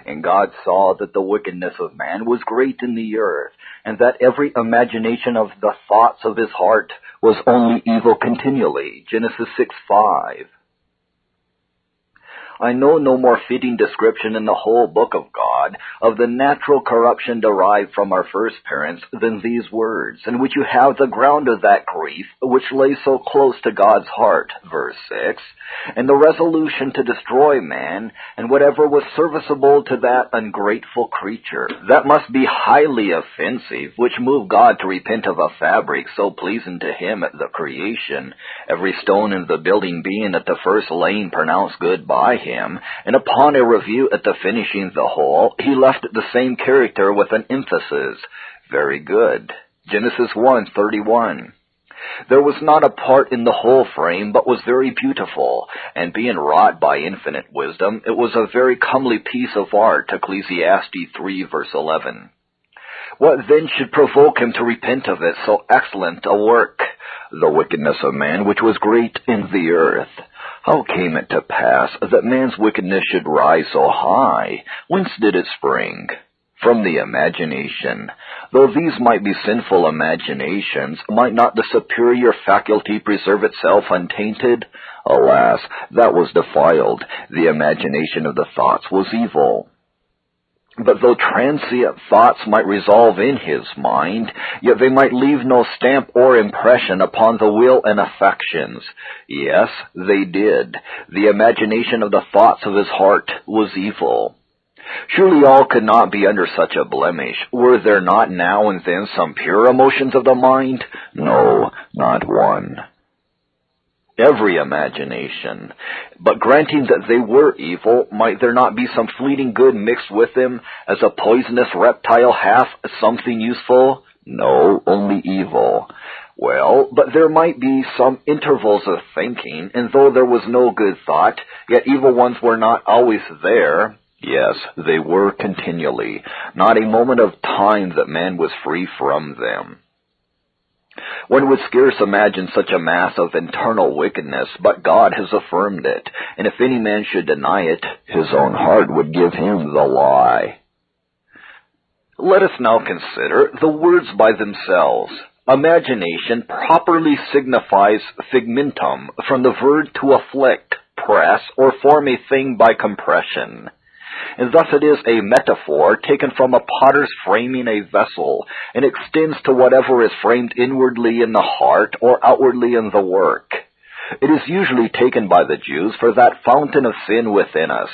And God saw that the wickedness of man was great in the earth, and that every imagination of the thoughts of his heart was only evil continually. Genesis 6:5. I know no more fitting description in the whole book of God of the natural corruption derived from our first parents than these words, in which you have the ground of that grief which lay so close to God's heart, verse 6, and the resolution to destroy man and whatever was serviceable to that ungrateful creature. That must be highly offensive, which moved God to repent of a fabric so pleasing to him at the creation, every stone in the building being at the first laying pronounced good by him, and upon a review at the finishing the whole, he left it the same character with an emphasis. Very good. Genesis 1:31. There was not a part in the whole frame, but was very beautiful, and being wrought by infinite wisdom, it was a very comely piece of art. Ecclesiastes 3 verse 11. What then should provoke him to repent of it, so excellent a work? The wickedness of man, which was great in the earth. How came it to pass that man's wickedness should rise so high? Whence did it spring? From the imagination. Though these might be sinful imaginations, might not the superior faculty preserve itself untainted? Alas, that was defiled. The imagination of the thoughts was evil. But though transient thoughts might resolve in his mind, yet they might leave no stamp or impression upon the will and affections. Yes, they did. The imagination of the thoughts of his heart was evil. Surely all could not be under such a blemish. Were there not now and then some pure emotions of the mind? No, not one. Every imagination. But granting that they were evil, might there not be some fleeting good mixed with them, as a poisonous reptile hath something useful? No, only evil. Well, but there might be some intervals of thinking, and though there was no good thought, yet evil ones were not always there. Yes, they were continually. Not a moment of time that man was free from them. One would scarce imagine such a mass of internal wickedness, but God has affirmed it, and if any man should deny it, his own heart would give him the lie. Let us now consider the words by themselves. Imagination properly signifies figmentum, from the verb to afflict, press, or form a thing by compression. And thus it is a metaphor taken from a potter's framing a vessel, and extends to whatever is framed inwardly in the heart or outwardly in the work. It is usually taken by the Jews for that fountain of sin within us.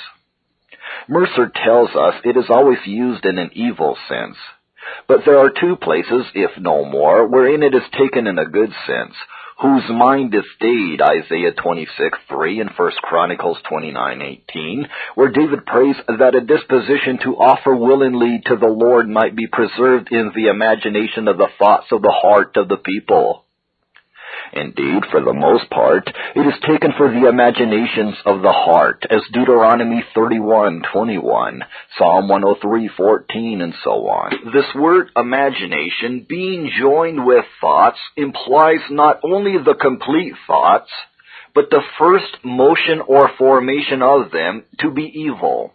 Mercer tells us it is always used in an evil sense. But there are two places, if no more, wherein it is taken in a good sense. Whose mind is stayed, Isaiah 26:3 and 1 Chronicles 29:18, where David prays that a disposition to offer willingly to the Lord might be preserved in the imagination of the thoughts of the heart of the people. Indeed, for the most part, it is taken for the imaginations of the heart, as Deuteronomy 31:21, Psalm 103:14, and so on. This word imagination, being joined with thoughts, implies not only the complete thoughts, but the first motion or formation of them to be evil.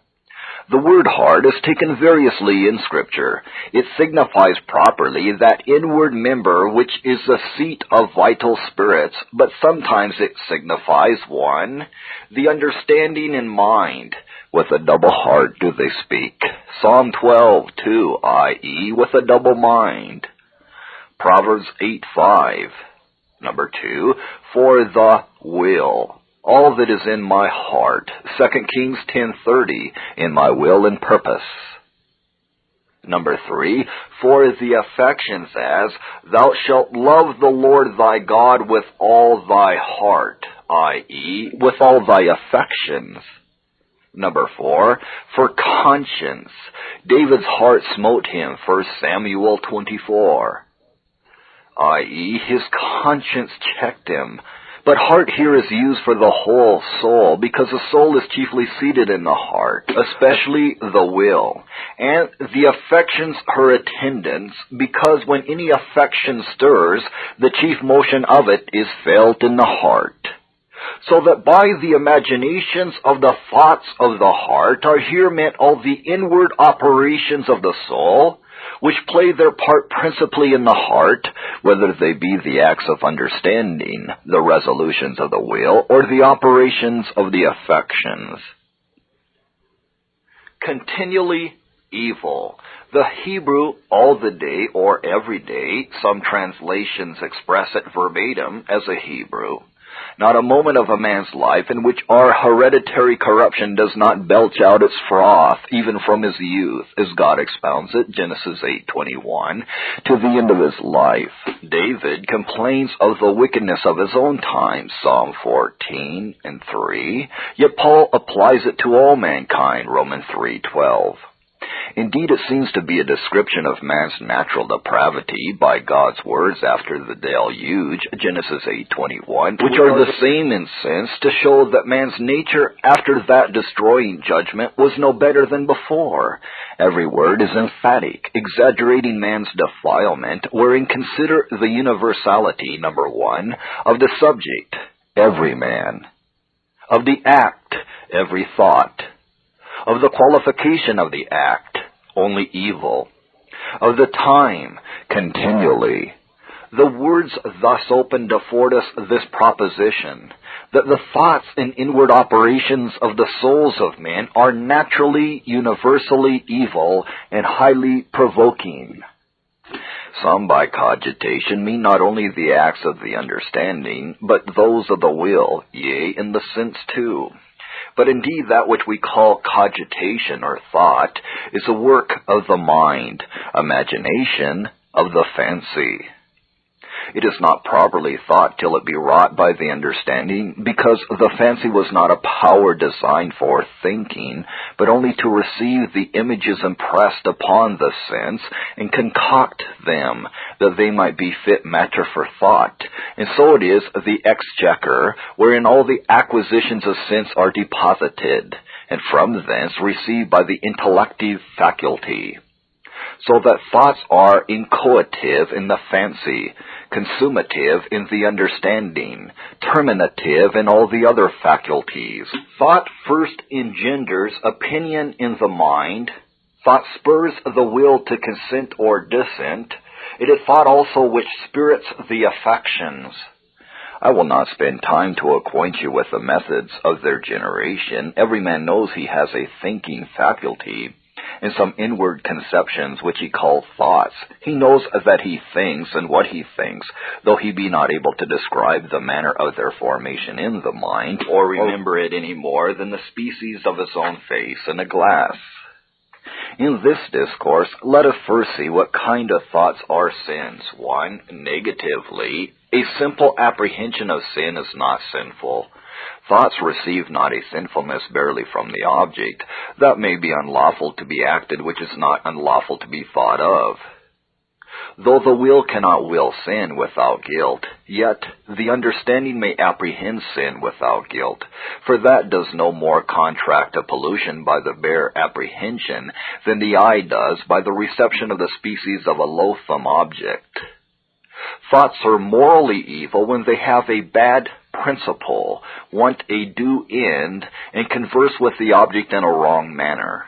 The word heart is taken variously in Scripture. It signifies properly that inward member which is the seat of vital spirits, but sometimes it signifies, 1, the understanding and mind. With a double heart do they speak. Psalm 12:2, i.e., with a double mind. Proverbs 8:5. Number 2, for the will. All that is in my heart. 2 Kings 10:30, in my will and purpose. Number 3, for the affections, as thou shalt love the Lord thy God with all thy heart, i.e., with all thy affections. Number 4, for conscience. David's heart smote him, 1 Samuel 24, i.e., his conscience checked him. But heart here is used for the whole soul, because the soul is chiefly seated in the heart, especially the will, and the affections her attendants, because when any affection stirs, the chief motion of it is felt in the heart. So that by the imaginations of the thoughts of the heart are here meant all the inward operations of the soul, which play their part principally in the heart, whether they be the acts of understanding, the resolutions of the will, or the operations of the affections. Continually evil. The Hebrew all the day or every day, some translations express it verbatim as a Hebrew. Not a moment of a man's life in which our hereditary corruption does not belch out its froth, even from his youth, as God expounds it, Genesis 8:21, to the end of his life. David complains of the wickedness of his own time, Psalm 14:3, yet Paul applies it to all mankind, Romans 3:12. Indeed, it seems to be a description of man's natural depravity by God's words after the deluge, Genesis 8:21, which are the same in sense to show that man's nature after that destroying judgment was no better than before. Every word is emphatic, exaggerating man's defilement, wherein consider the universality, number one, of the subject, every man, of the act, every thought, of the qualification of the act, only evil, of the time, continually. The words thus opened afford us this proposition, that the thoughts and inward operations of the souls of men are naturally, universally evil and highly provoking. Some by cogitation mean not only the acts of the understanding, but those of the will, yea, in the sense too. But indeed that which we call cogitation or thought is a work of the mind, imagination of the fancy. It is not properly thought till it be wrought by the understanding, because the fancy was not a power designed for thinking, but only to receive the images impressed upon the sense, and concoct them, that they might be fit matter for thought. And so it is the exchequer, wherein all the acquisitions of sense are deposited, and from thence received by the intellective faculty. So that thoughts are inchoative in the fancy, consumative in the understanding, terminative in all the other faculties. Thought first engenders opinion in the mind. Thought spurs the will to consent or dissent. It is thought also which spirits the affections. I will not spend time to acquaint you with the methods of their generation. Every man knows he has a thinking faculty, and some inward conceptions which he calls thoughts. He knows that he thinks and what he thinks, though he be not able to describe the manner of their formation in the mind, or remember it any more than the species of his own face in a glass. In this discourse, let us first see what kind of thoughts are sins. 1. Negatively, a simple apprehension of sin is not sinful. Thoughts receive not a sinfulness barely from the object. That may be unlawful to be acted, which is not unlawful to be thought of. Though the will cannot will sin without guilt, yet the understanding may apprehend sin without guilt, for that does no more contract a pollution by the bare apprehension than the eye does by the reception of the species of a loathsome object. Thoughts are morally evil when they have a bad principle, want a due end, and converse with the object in a wrong manner.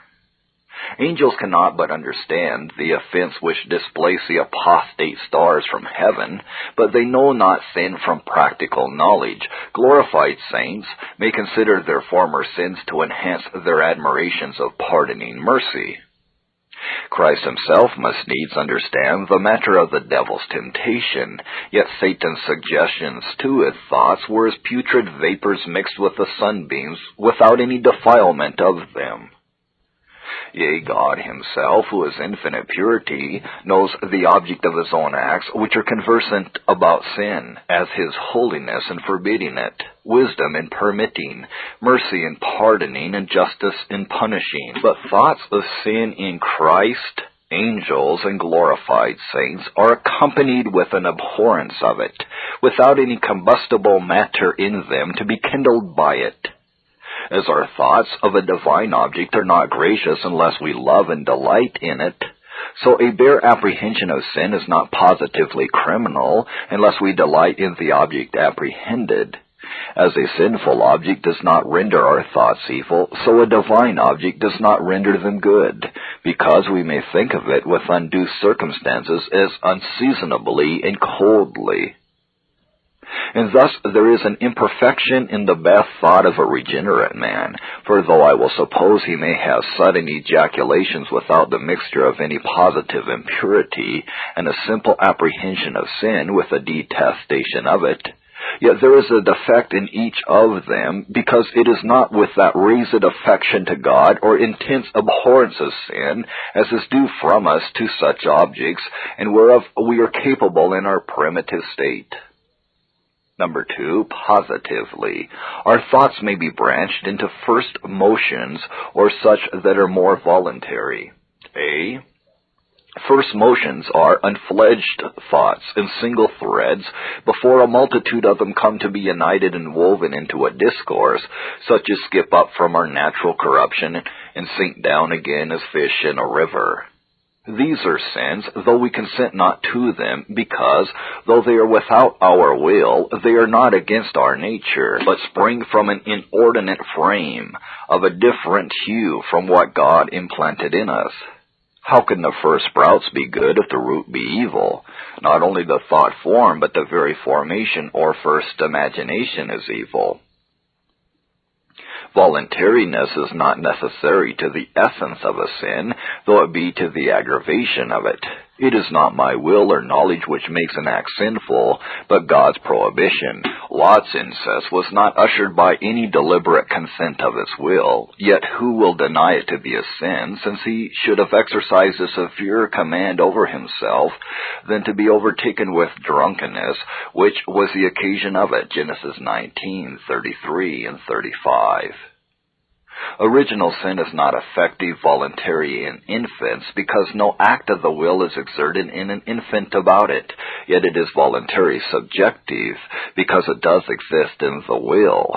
Angels cannot but understand the offense which displace the apostate stars from heaven, but they know not sin from practical knowledge. Glorified saints may consider their former sins to enhance their admirations of pardoning mercy. Christ himself must needs understand the matter of the devil's temptation, yet Satan's suggestions to his thoughts were as putrid vapors mixed with the sunbeams, without any defilement of them. Yea, God himself, who is infinite purity, knows the object of his own acts, which are conversant about sin, as his holiness in forbidding it, wisdom in permitting, mercy in pardoning, and justice in punishing. But thoughts of sin in Christ, angels, and glorified saints are accompanied with an abhorrence of it, without any combustible matter in them to be kindled by it. As our thoughts of a divine object are not gracious unless we love and delight in it, so a bare apprehension of sin is not positively criminal unless we delight in the object apprehended. As a sinful object does not render our thoughts evil, so a divine object does not render them good, because we may think of it with undue circumstances as unseasonably and coldly. And thus there is an imperfection in the best thought of a regenerate man, for though I will suppose he may have sudden ejaculations without the mixture of any positive impurity, and a simple apprehension of sin with a detestation of it, yet there is a defect in each of them, because it is not with that raised affection to God or intense abhorrence of sin as is due from us to such objects, and whereof we are capable in our primitive state. Number 2, positively. Our thoughts may be branched into first motions, or such that are more voluntary. A. First motions are unfledged thoughts in single threads, before a multitude of them come to be united and woven into a discourse, such as skip up from our natural corruption and sink down again as fish in a river. These are sins, though we consent not to them, because, though they are without our will, they are not against our nature, but spring from an inordinate frame, of a different hue from what God implanted in us. How can the first sprouts be good if the root be evil? Not only the thought form, but the very formation or first imagination is evil. Voluntariness is not necessary to the essence of a sin, though it be to the aggravation of it. It is not my will or knowledge which makes an act sinful, but God's prohibition. Lot's incest was not ushered by any deliberate consent of his will, yet who will deny it to be a sin, since he should have exercised a severer command over himself than to be overtaken with drunkenness, which was the occasion of it, Genesis 19:33 and 35. Original sin is not effective voluntary in infants, because no act of the will is exerted in an infant about it, yet it is voluntary subjective, because it does exist in the will.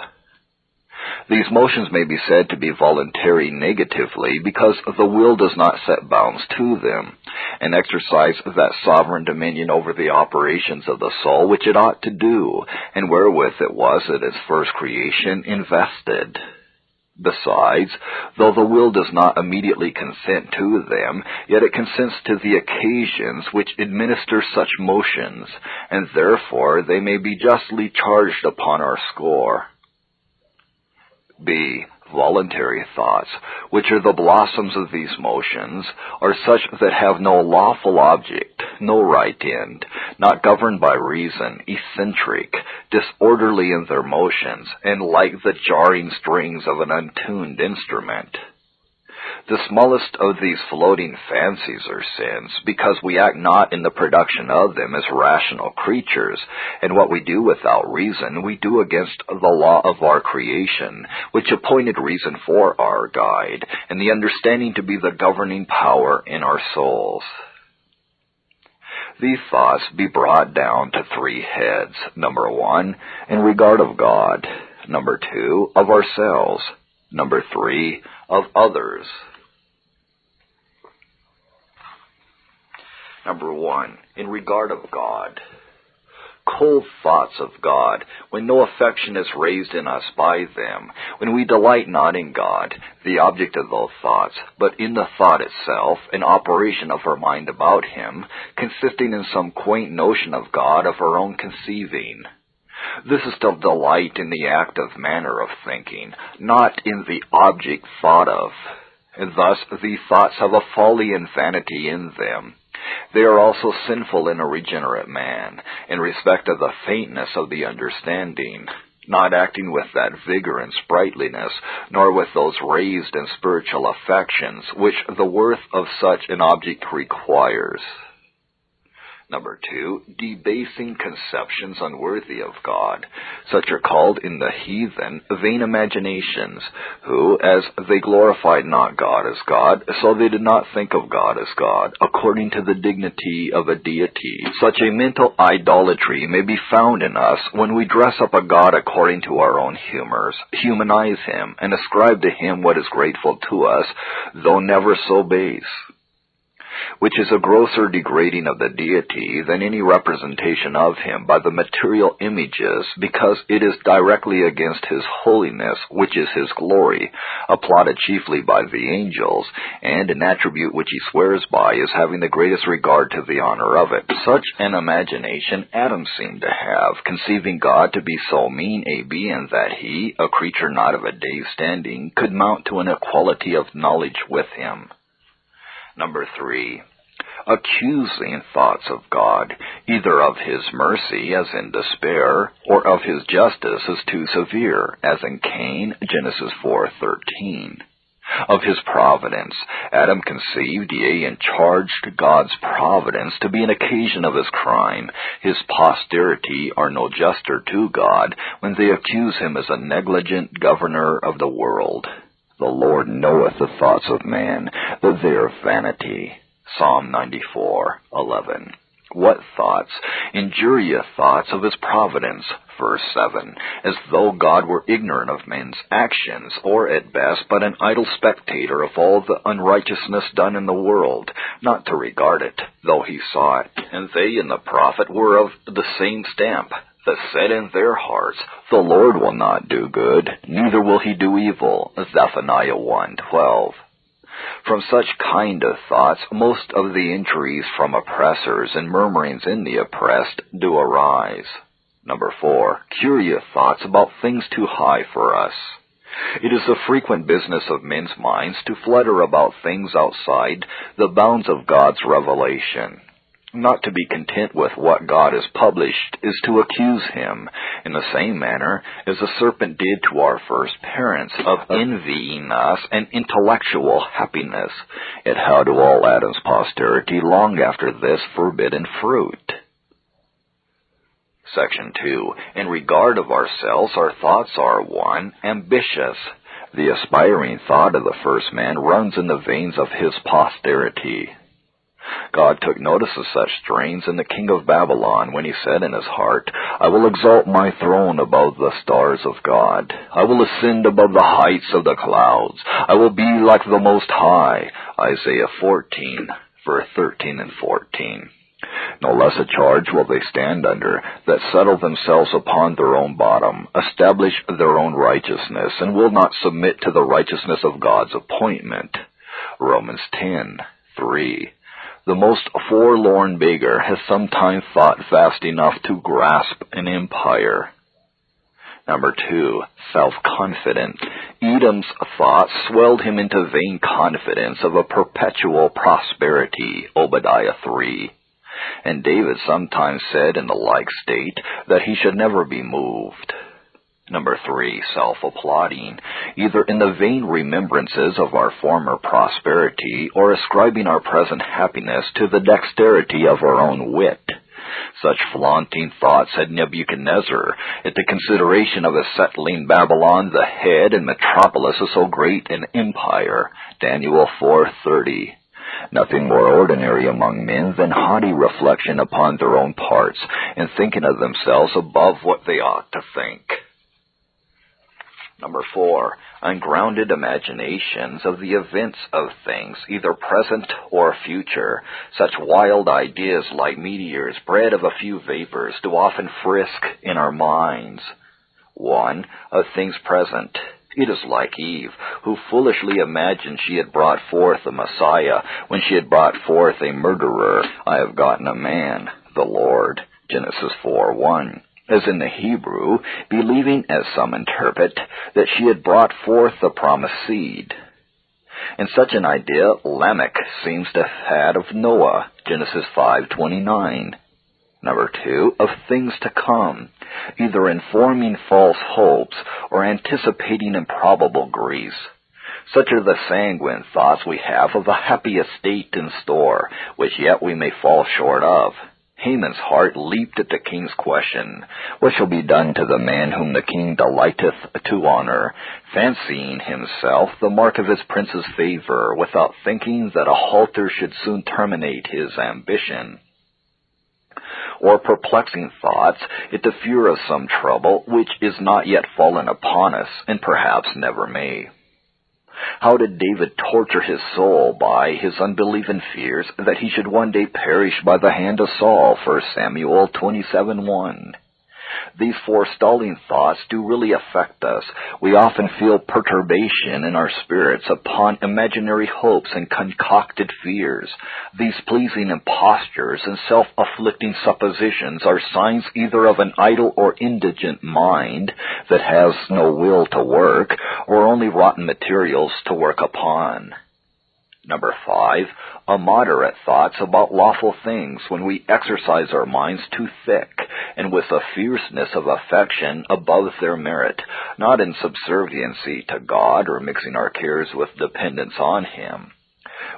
These motions may be said to be voluntary negatively, because the will does not set bounds to them, and exercise that sovereign dominion over the operations of the soul which it ought to do, and wherewith it was at its first creation invested. Besides, though the will does not immediately consent to them, yet it consents to the occasions which administer such motions, and therefore they may be justly charged upon our score. B. Voluntary thoughts, which are the blossoms of these motions, are such that have no lawful object, no right end, not governed by reason, eccentric, disorderly in their motions, and like the jarring strings of an untuned instrument. The smallest of these floating fancies are sins, because we act not in the production of them as rational creatures, and what we do without reason we do against the law of our creation, which appointed reason for our guide, and the understanding to be the governing power in our souls. These thoughts be brought down to 3 heads. Number 1, in regard of God. Number 2, of ourselves. Number 3, of others. Number 1, in regard of God. Cold thoughts of God, when no affection is raised in us by them, when we delight not in God, the object of those thoughts, but in the thought itself, an operation of our mind about him, consisting in some quaint notion of God of our own conceiving. This is the delight in the active manner of thinking, not in the object thought of. And thus these thoughts have a folly and vanity in them. They are also sinful in a regenerate man, in respect of the faintness of the understanding, not acting with that vigor and sprightliness, nor with those raised and spiritual affections, which the worth of such an object requires. Number 2, debasing conceptions unworthy of God. Such are called in the heathen vain imaginations, who, as they glorified not God as God, so they did not think of God as God, according to the dignity of a deity. Such a mental idolatry may be found in us when we dress up a God according to our own humors, humanize him, and ascribe to him what is grateful to us, though never so base. which is a grosser degrading of the deity than any representation of him by the material images, because it is directly against his holiness, which is his glory, applauded chiefly by the angels, and an attribute which he swears by is having the greatest regard to the honor of it. Such an imagination Adam seemed to have, conceiving God to be so mean a being that he, a creature not of a day's standing, could mount to an equality of knowledge with him. Number 3. Accusing thoughts of God, either of his mercy, as in despair, or of his justice as too severe, as in Cain, Genesis 4:13. Of his providence, Adam conceived, yea, and charged God's providence to be an occasion of his crime. His posterity are no juster to God when they accuse him as a negligent governor of the world. The Lord knoweth the thoughts of man, that they are vanity. Psalm 94:11. What thoughts? Injurious thoughts of his providence. Verse 7. As though God were ignorant of men's actions, or at best but an idle spectator of all the unrighteousness done in the world, not to regard it, though he saw it. And they and the prophet were of the same stamp, that said in their hearts, The Lord will not do good, neither will he do evil. Zephaniah 1:12. From such kind of thoughts, most of the injuries from oppressors and murmurings in the oppressed do arise. Number 4. Curious thoughts about things too high for us. It is the frequent business of men's minds to flutter about things outside the bounds of God's revelation. Not to be content with what God has published is to accuse him, in the same manner as the serpent did to our first parents, of envying us an intellectual happiness. It had to all Adam's posterity long after this forbidden fruit. Section 2. In regard of ourselves, our thoughts are 1. Ambitious. The aspiring thought of the first man runs in the veins of his posterity. God took notice of such strains in the king of Babylon when he said in his heart, I will exalt my throne above the stars of God. I will ascend above the heights of the clouds. I will be like the Most High. Isaiah 14, verse 13 and 14. No less a charge will they stand under, that settle themselves upon their own bottom, establish their own righteousness, and will not submit to the righteousness of God's appointment. Romans 10:3. The most forlorn beggar has sometime thought vast enough to grasp an empire. Number 2, self-confident. Edom's thoughts swelled him into vain confidence of a perpetual prosperity, Obadiah 3. And David sometimes said in the like state that he should never be moved. Number 3, self-applauding, either in the vain remembrances of our former prosperity or ascribing our present happiness to the dexterity of our own wit. Such flaunting thoughts had Nebuchadnezzar at the consideration of his settling Babylon, the head and metropolis of so great an empire, Daniel 4:30. Nothing more ordinary among men than haughty reflection upon their own parts, and thinking of themselves above what they ought to think. Number 4, ungrounded imaginations of the events of things, either present or future. Such wild ideas like meteors bred of a few vapors do often frisk in our minds. 1, of things present. It is like Eve, who foolishly imagined she had brought forth a Messiah when she had brought forth a murderer. I have gotten a man, the Lord. Genesis 4:1. As in the Hebrew, believing, as some interpret, that she had brought forth the promised seed. And such an idea Lamech seems to have had of Noah, Genesis 5:29. Number 2, of things to come, either in forming false hopes or anticipating improbable griefs. Such are the sanguine thoughts we have of a happy estate in store, which yet we may fall short of. Haman's heart leaped at the king's question, What shall be done to the man whom the king delighteth to honor, fancying himself the mark of his prince's favor, without thinking that a halter should soon terminate his ambition? Or perplexing thoughts at the fear of some trouble which is not yet fallen upon us, and perhaps never may. How did David torture his soul by his unbelief and fears that he should one day perish by the hand of Saul, 1 Samuel 27:1. These forestalling thoughts do really affect us. We often feel perturbation in our spirits upon imaginary hopes and concocted fears. These pleasing impostures and self-afflicting suppositions are signs either of an idle or indigent mind that has no will to work, or only rotten materials to work upon. Number 5, immoderate thoughts about lawful things when we exercise our minds too thick and with a fierceness of affection above their merit, not in subserviency to God or mixing our cares with dependence on Him.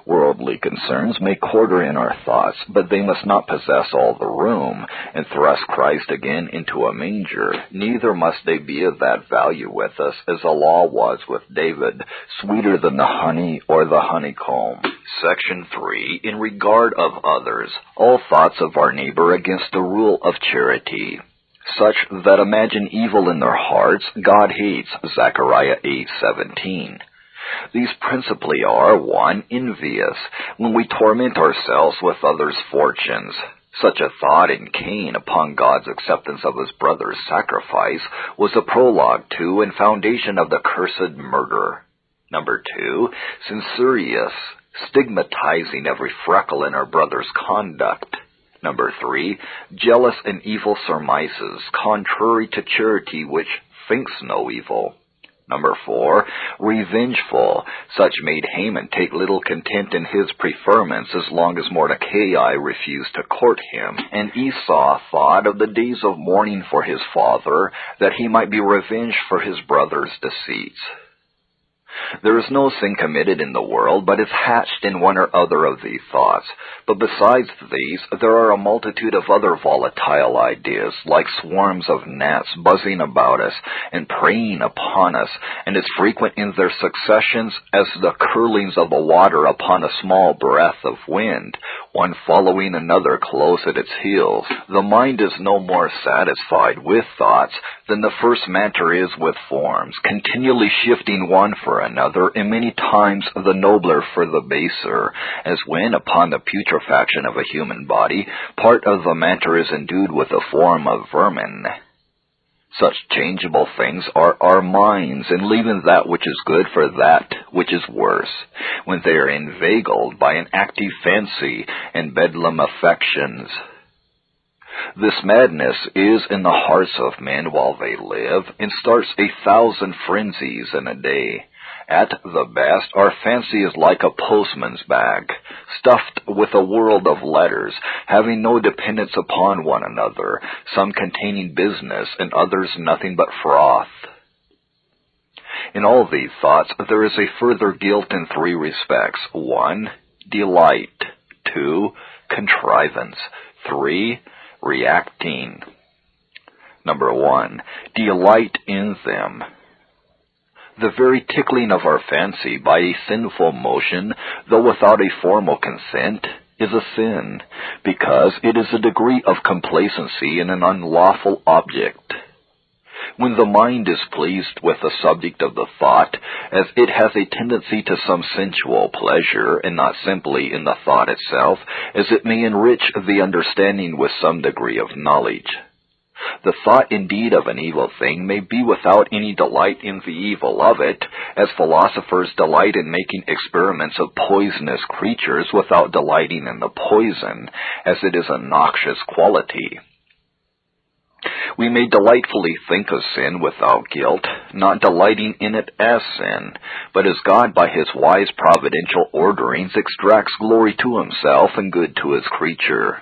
Worldly concerns may quarter in our thoughts, but they must not possess all the room and thrust Christ again into a manger. Neither must they be of that value with us as the law was with David, sweeter than the honey or the honeycomb. Section 3. In regard of others, all thoughts of our neighbor against the rule of charity. Such that imagine evil in their hearts, God hates, Zechariah 8:17. These principally are, 1, envious, when we torment ourselves with others' fortunes. Such a thought in Cain upon God's acceptance of his brother's sacrifice was a prologue to and foundation of the cursed murder. Number 2, censorious, stigmatizing every freckle in our brother's conduct. Number 3, jealous and evil surmises, contrary to charity which thinks no evil. Number 4, revengeful. Such made Haman take little content in his preferments as long as Mordecai refused to court him. And Esau thought of the days of mourning for his father, that he might be revenged for his brother's deceits. There is no sin committed in the world, but is hatched in one or other of these thoughts. But besides these, there are a multitude of other volatile ideas, like swarms of gnats buzzing about us and preying upon us, and as frequent in their successions as the curlings of the water upon a small breath of wind, one following another close at its heels. The mind is no more satisfied with thoughts than the first matter is with forms, continually shifting one for another, and many times the nobler for the baser, as when, upon the putrefaction of a human body, part of the matter is endued with a form of vermin. Such changeable things are our minds, and leaving that which is good for that which is worse, when they are inveigled by an active fancy and bedlam affections. This madness is in the hearts of men while they live, and starts 1,000 frenzies in a day. At the best, our fancy is like a postman's bag, stuffed with a world of letters, having no dependence upon one another, some containing business, and others nothing but froth. In all these thoughts, there is a further guilt in 3 respects. 1, delight. 2, contrivance. 3, reacting. Number 1, delight in them. The very tickling of our fancy by a sinful motion, though without a formal consent, is a sin, because it is a degree of complacency in an unlawful object. When the mind is pleased with the subject of the thought, as it has a tendency to some sensual pleasure, and not simply in the thought itself, as it may enrich the understanding with some degree of knowledge. The thought indeed of an evil thing may be without any delight in the evil of it, as philosophers delight in making experiments of poisonous creatures without delighting in the poison, as it is a noxious quality. We may delightfully think of sin without guilt, not delighting in it as sin, but as God by His wise providential orderings extracts glory to Himself and good to His creature.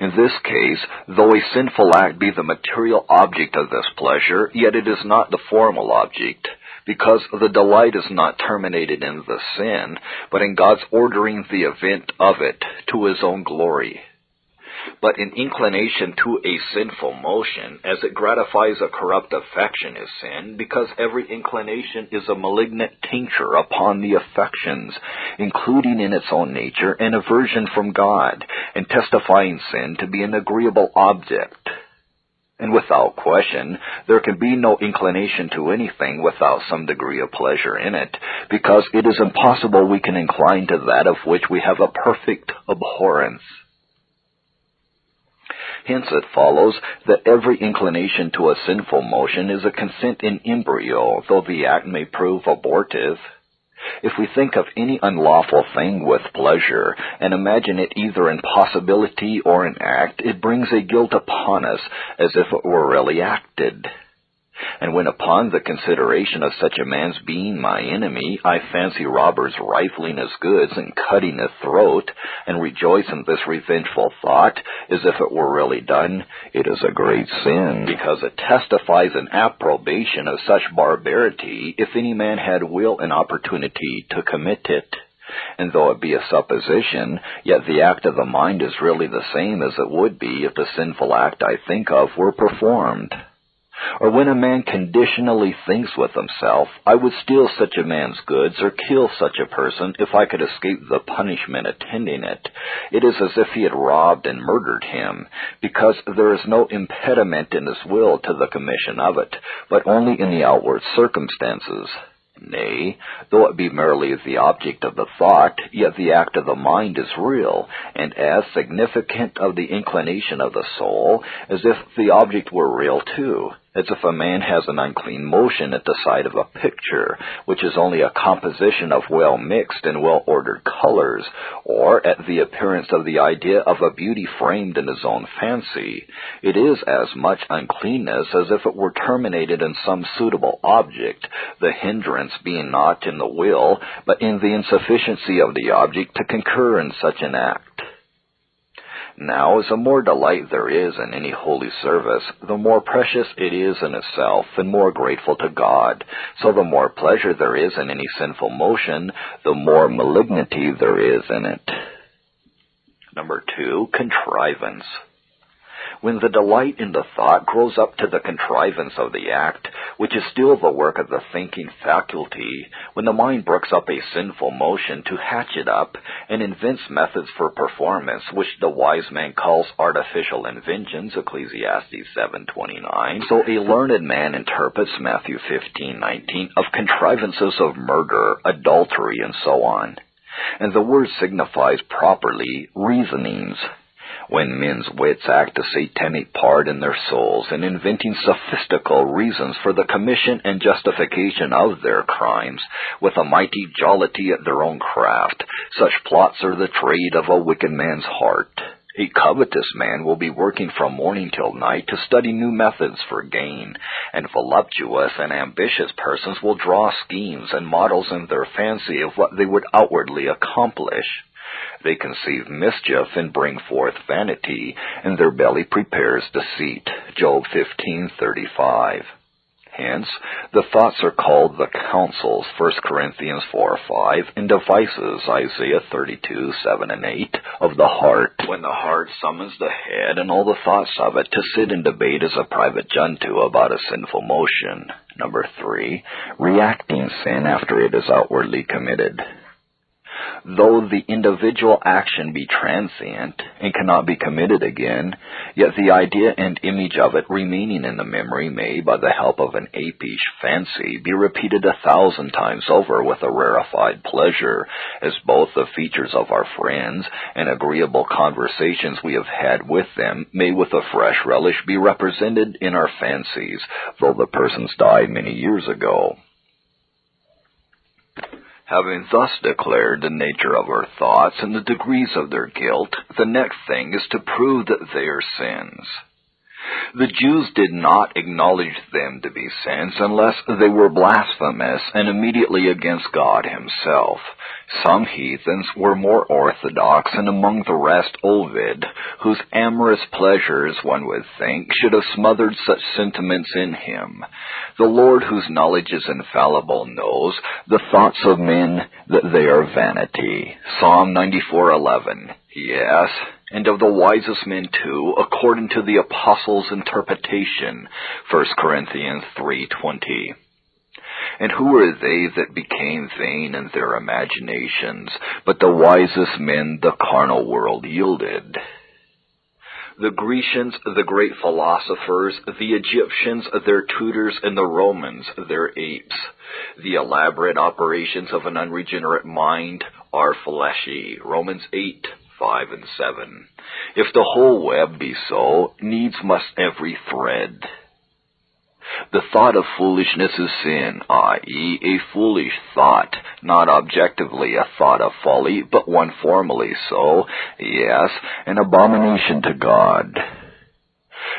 In this case, though a sinful act be the material object of this pleasure, yet it is not the formal object, because the delight is not terminated in the sin, but in God's ordering the event of it to His own glory. But an inclination to a sinful motion, as it gratifies a corrupt affection, is sin, because every inclination is a malignant tincture upon the affections, including in its own nature an aversion from God, and testifying sin to be an agreeable object. And without question, there can be no inclination to anything without some degree of pleasure in it, because it is impossible we can incline to that of which we have a perfect abhorrence. Hence it follows that every inclination to a sinful motion is a consent in embryo, though the act may prove abortive. If we think of any unlawful thing with pleasure, and imagine it either in possibility or in act, it brings a guilt upon us as if it were really acted. And when upon the consideration of such a man's being my enemy, I fancy robbers rifling his goods and cutting his throat, and rejoice in this revengeful thought, as if it were really done, it is a great sin, because it testifies an approbation of such barbarity, if any man had will and opportunity to commit it. And though it be a supposition, yet the act of the mind is really the same as it would be if the sinful act I think of were performed. Or when a man conditionally thinks with himself, I would steal such a man's goods or kill such a person if I could escape the punishment attending it, it is as if he had robbed and murdered him, because there is no impediment in his will to the commission of it, but only in the outward circumstances. Nay, though it be merely the object of the thought, yet the act of the mind is real, and as significant of the inclination of the soul, as if the object were real too, as if a man has an unclean motion at the sight of a picture, which is only a composition of well-mixed and well-ordered colors, or at the appearance of the idea of a beauty framed in his own fancy. It is as much uncleanness as if it were terminated in some suitable object, the hindrance being not in the will, but in the insufficiency of the object to concur in such an act. Now, as the more delight there is in any holy service, the more precious it is in itself and more grateful to God. So the more pleasure there is in any sinful motion, the more malignity there is in it. Number 2, contrivance. When the delight in the thought grows up to the contrivance of the act, which is still the work of the thinking faculty, when the mind brooks up a sinful motion to hatch it up, and invents methods for performance, which the wise man calls artificial inventions, Ecclesiastes 7:29, so a learned man interprets Matthew 15:19 of contrivances of murder, adultery, and so on. And the word signifies properly reasonings. When men's wits act a satanic part in their souls in inventing sophistical reasons for the commission and justification of their crimes, with a mighty jollity at their own craft, such plots are the trade of a wicked man's heart. A covetous man will be working from morning till night to study new methods for gain, and voluptuous and ambitious persons will draw schemes and models in their fancy of what they would outwardly accomplish. They conceive mischief and bring forth vanity, and their belly prepares deceit. Job 15:35. Hence, the thoughts are called the counsels, 1 Corinthians 4:5, and devices, Isaiah 32:7 and 8, of the heart. When the heart summons the head and all the thoughts of it to sit and debate as a private junto about a sinful motion. Number 3, reacting sin after it is outwardly committed. Though the individual action be transient and cannot be committed again, yet the idea and image of it remaining in the memory may, by the help of an apish fancy, be repeated 1,000 times over with a rarefied pleasure, as both the features of our friends and agreeable conversations we have had with them may with a fresh relish be represented in our fancies, though the persons died many years ago. Having thus declared the nature of our thoughts and the degrees of their guilt, the next thing is to prove that they are sins. The Jews did not acknowledge them to be sins unless they were blasphemous and immediately against God himself. Some heathens were more orthodox, and among the rest Ovid, whose amorous pleasures, one would think, should have smothered such sentiments in him. The Lord, whose knowledge is infallible, knows the thoughts of men, that they are vanity. Psalm 94:11. Yes, and of the wisest men too, according to the apostles' interpretation, 1 Corinthians 3:20. And who are they that became vain in their imaginations, but the wisest men the carnal world yielded? The Grecians, the great philosophers, the Egyptians, their tutors, and the Romans, their apes. The elaborate operations of an unregenerate mind are fleshy. Romans 8, 5 and 7. If the whole web be so, needs must every thread. The thought of foolishness is sin, i.e., a foolish thought, not objectively a thought of folly, but one formally so, yes, an abomination to God.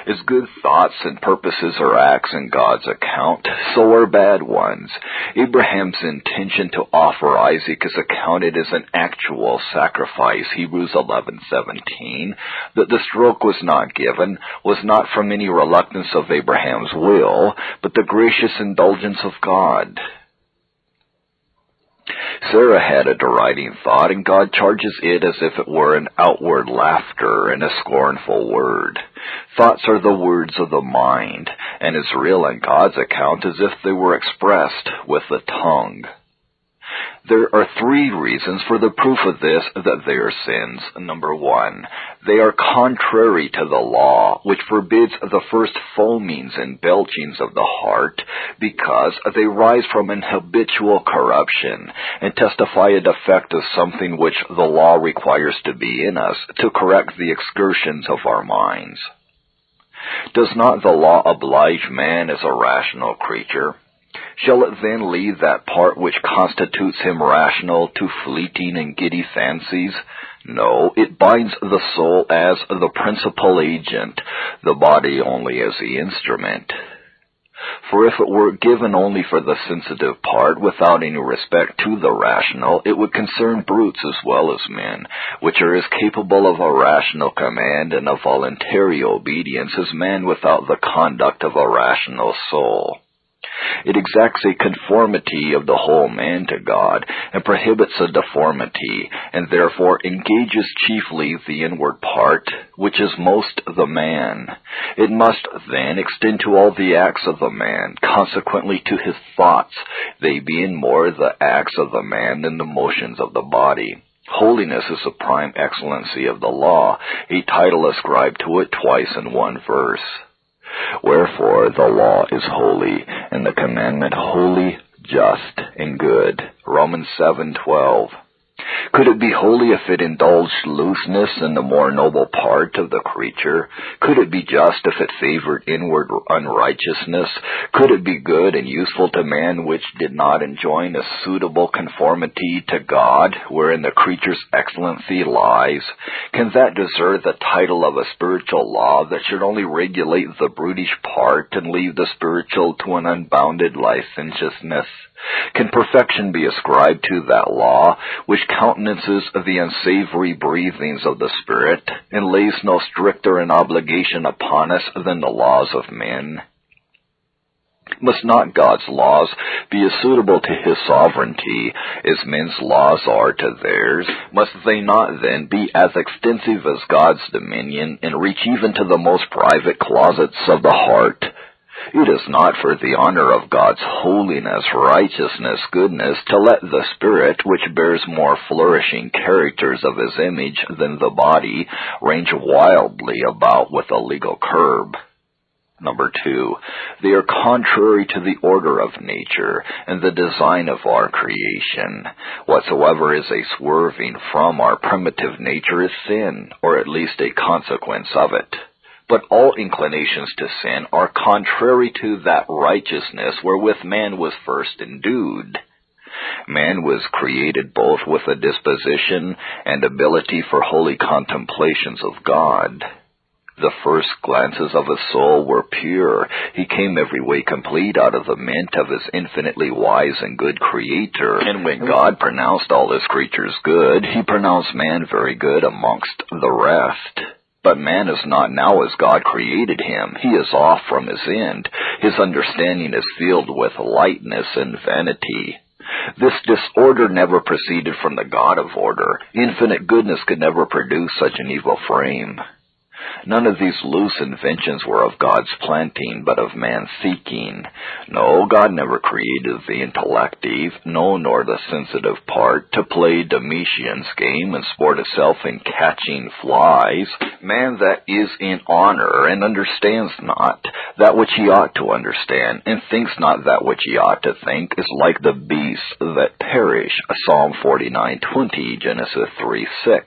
As good thoughts and purposes are acts in God's account, so are bad ones. Abraham's intention to offer Isaac is accounted as an actual sacrifice, Hebrews 11:17. That the stroke was not given was not from any reluctance of Abraham's will, but the gracious indulgence of God. Sarah had a deriding thought, and God charges it as if it were an outward laughter and a scornful word. Thoughts are the words of the mind, and as real on God's account as if they were expressed with the tongue. There are three reasons for the proof of this, that they are sins. Number one, they are contrary to the law, which forbids the first foamings and belchings of the heart, because they rise from an habitual corruption, and testify a defect of something which the law requires to be in us, to correct the excursions of our minds. Does not the law oblige man as a rational creature? Shall it then leave that part which constitutes him rational to fleeting and giddy fancies? No, it binds the soul as the principal agent, the body only as the instrument. For if it were given only for the sensitive part, without any respect to the rational, it would concern brutes as well as men, which are as capable of a rational command and a voluntary obedience as man without the conduct of a rational soul. It exacts a conformity of the whole man to God, and prohibits a deformity, and therefore engages chiefly the inward part, which is most the man. It must then extend to all the acts of the man, consequently to his thoughts, they being more the acts of the man than the motions of the body. Holiness is the prime excellency of the law, a title ascribed to it twice in one verse. Wherefore the law is holy, and the commandment holy, just, and good. Romans 7:12. Could it be holy if it indulged looseness in the more noble part of the creature? Could it be just if it favored inward unrighteousness? Could it be good and useful to man which did not enjoin a suitable conformity to God, wherein the creature's excellency lies? Can that deserve the title of a spiritual law that should only regulate the brutish part and leave the spiritual to an unbounded licentiousness? Can perfection be ascribed to that law, which countenances the unsavory breathings of the Spirit, and lays no stricter an obligation upon us than the laws of men? Must not God's laws be as suitable to His sovereignty as men's laws are to theirs? Must they not then be as extensive as God's dominion, and reach even to the most private closets of the heart? It is not for the honor of God's holiness, righteousness, goodness, to let the Spirit, which bears more flourishing characters of His image than the body, range wildly about with a legal curb. Number 2, they are contrary to the order of nature and the design of our creation. Whatsoever is a swerving from our primitive nature is sin, or at least a consequence of it. But all inclinations to sin are contrary to that righteousness wherewith man was first endued. Man was created both with a disposition and ability for holy contemplations of God. The first glances of his soul were pure. He came every way complete out of the mint of his infinitely wise and good Creator. And when God pronounced all his creatures good, He pronounced man very good amongst the rest. But man is not now as God created him. He is off from his end. His understanding is filled with lightness and vanity. This disorder never proceeded from the God of order. Infinite goodness could never produce such an evil frame. None of these loose inventions were of God's planting, but of man's seeking. No, God never created the intellective, no, nor the sensitive part, to play Domitian's game and sport itself in catching flies. Man that is in honor and understands not that which he ought to understand, and thinks not that which he ought to think, is like the beasts that perish. Psalm 49:20, Genesis 3:6.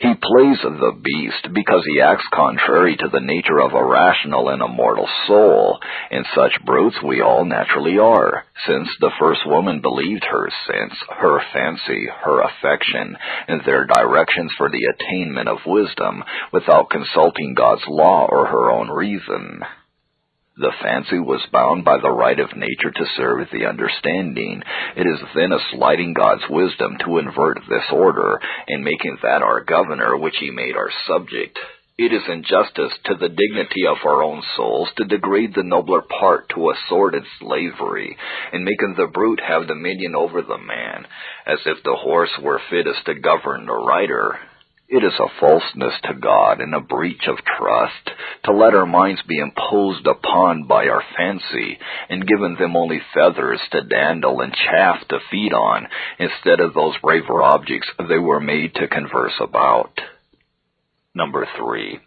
He plays the beast because he acts contrary to the nature of a rational and immortal soul, and such brutes we all naturally are, since the first woman believed her sense, her fancy, her affection, and their directions for the attainment of wisdom, without consulting God's law or her own reason. The fancy was bound by the right of nature to serve the understanding. It is then a slighting God's wisdom to invert this order, and making that our governor, which he made our subject. It is injustice to the dignity of our own souls to degrade the nobler part to a sordid slavery, and making the brute have dominion over the man, as if the horse were fittest to govern the rider. It is a falseness to God and a breach of trust to let our minds be imposed upon by our fancy, and given them only feathers to dandle and chaff to feed on, instead of those braver objects they were made to converse about. Number 3.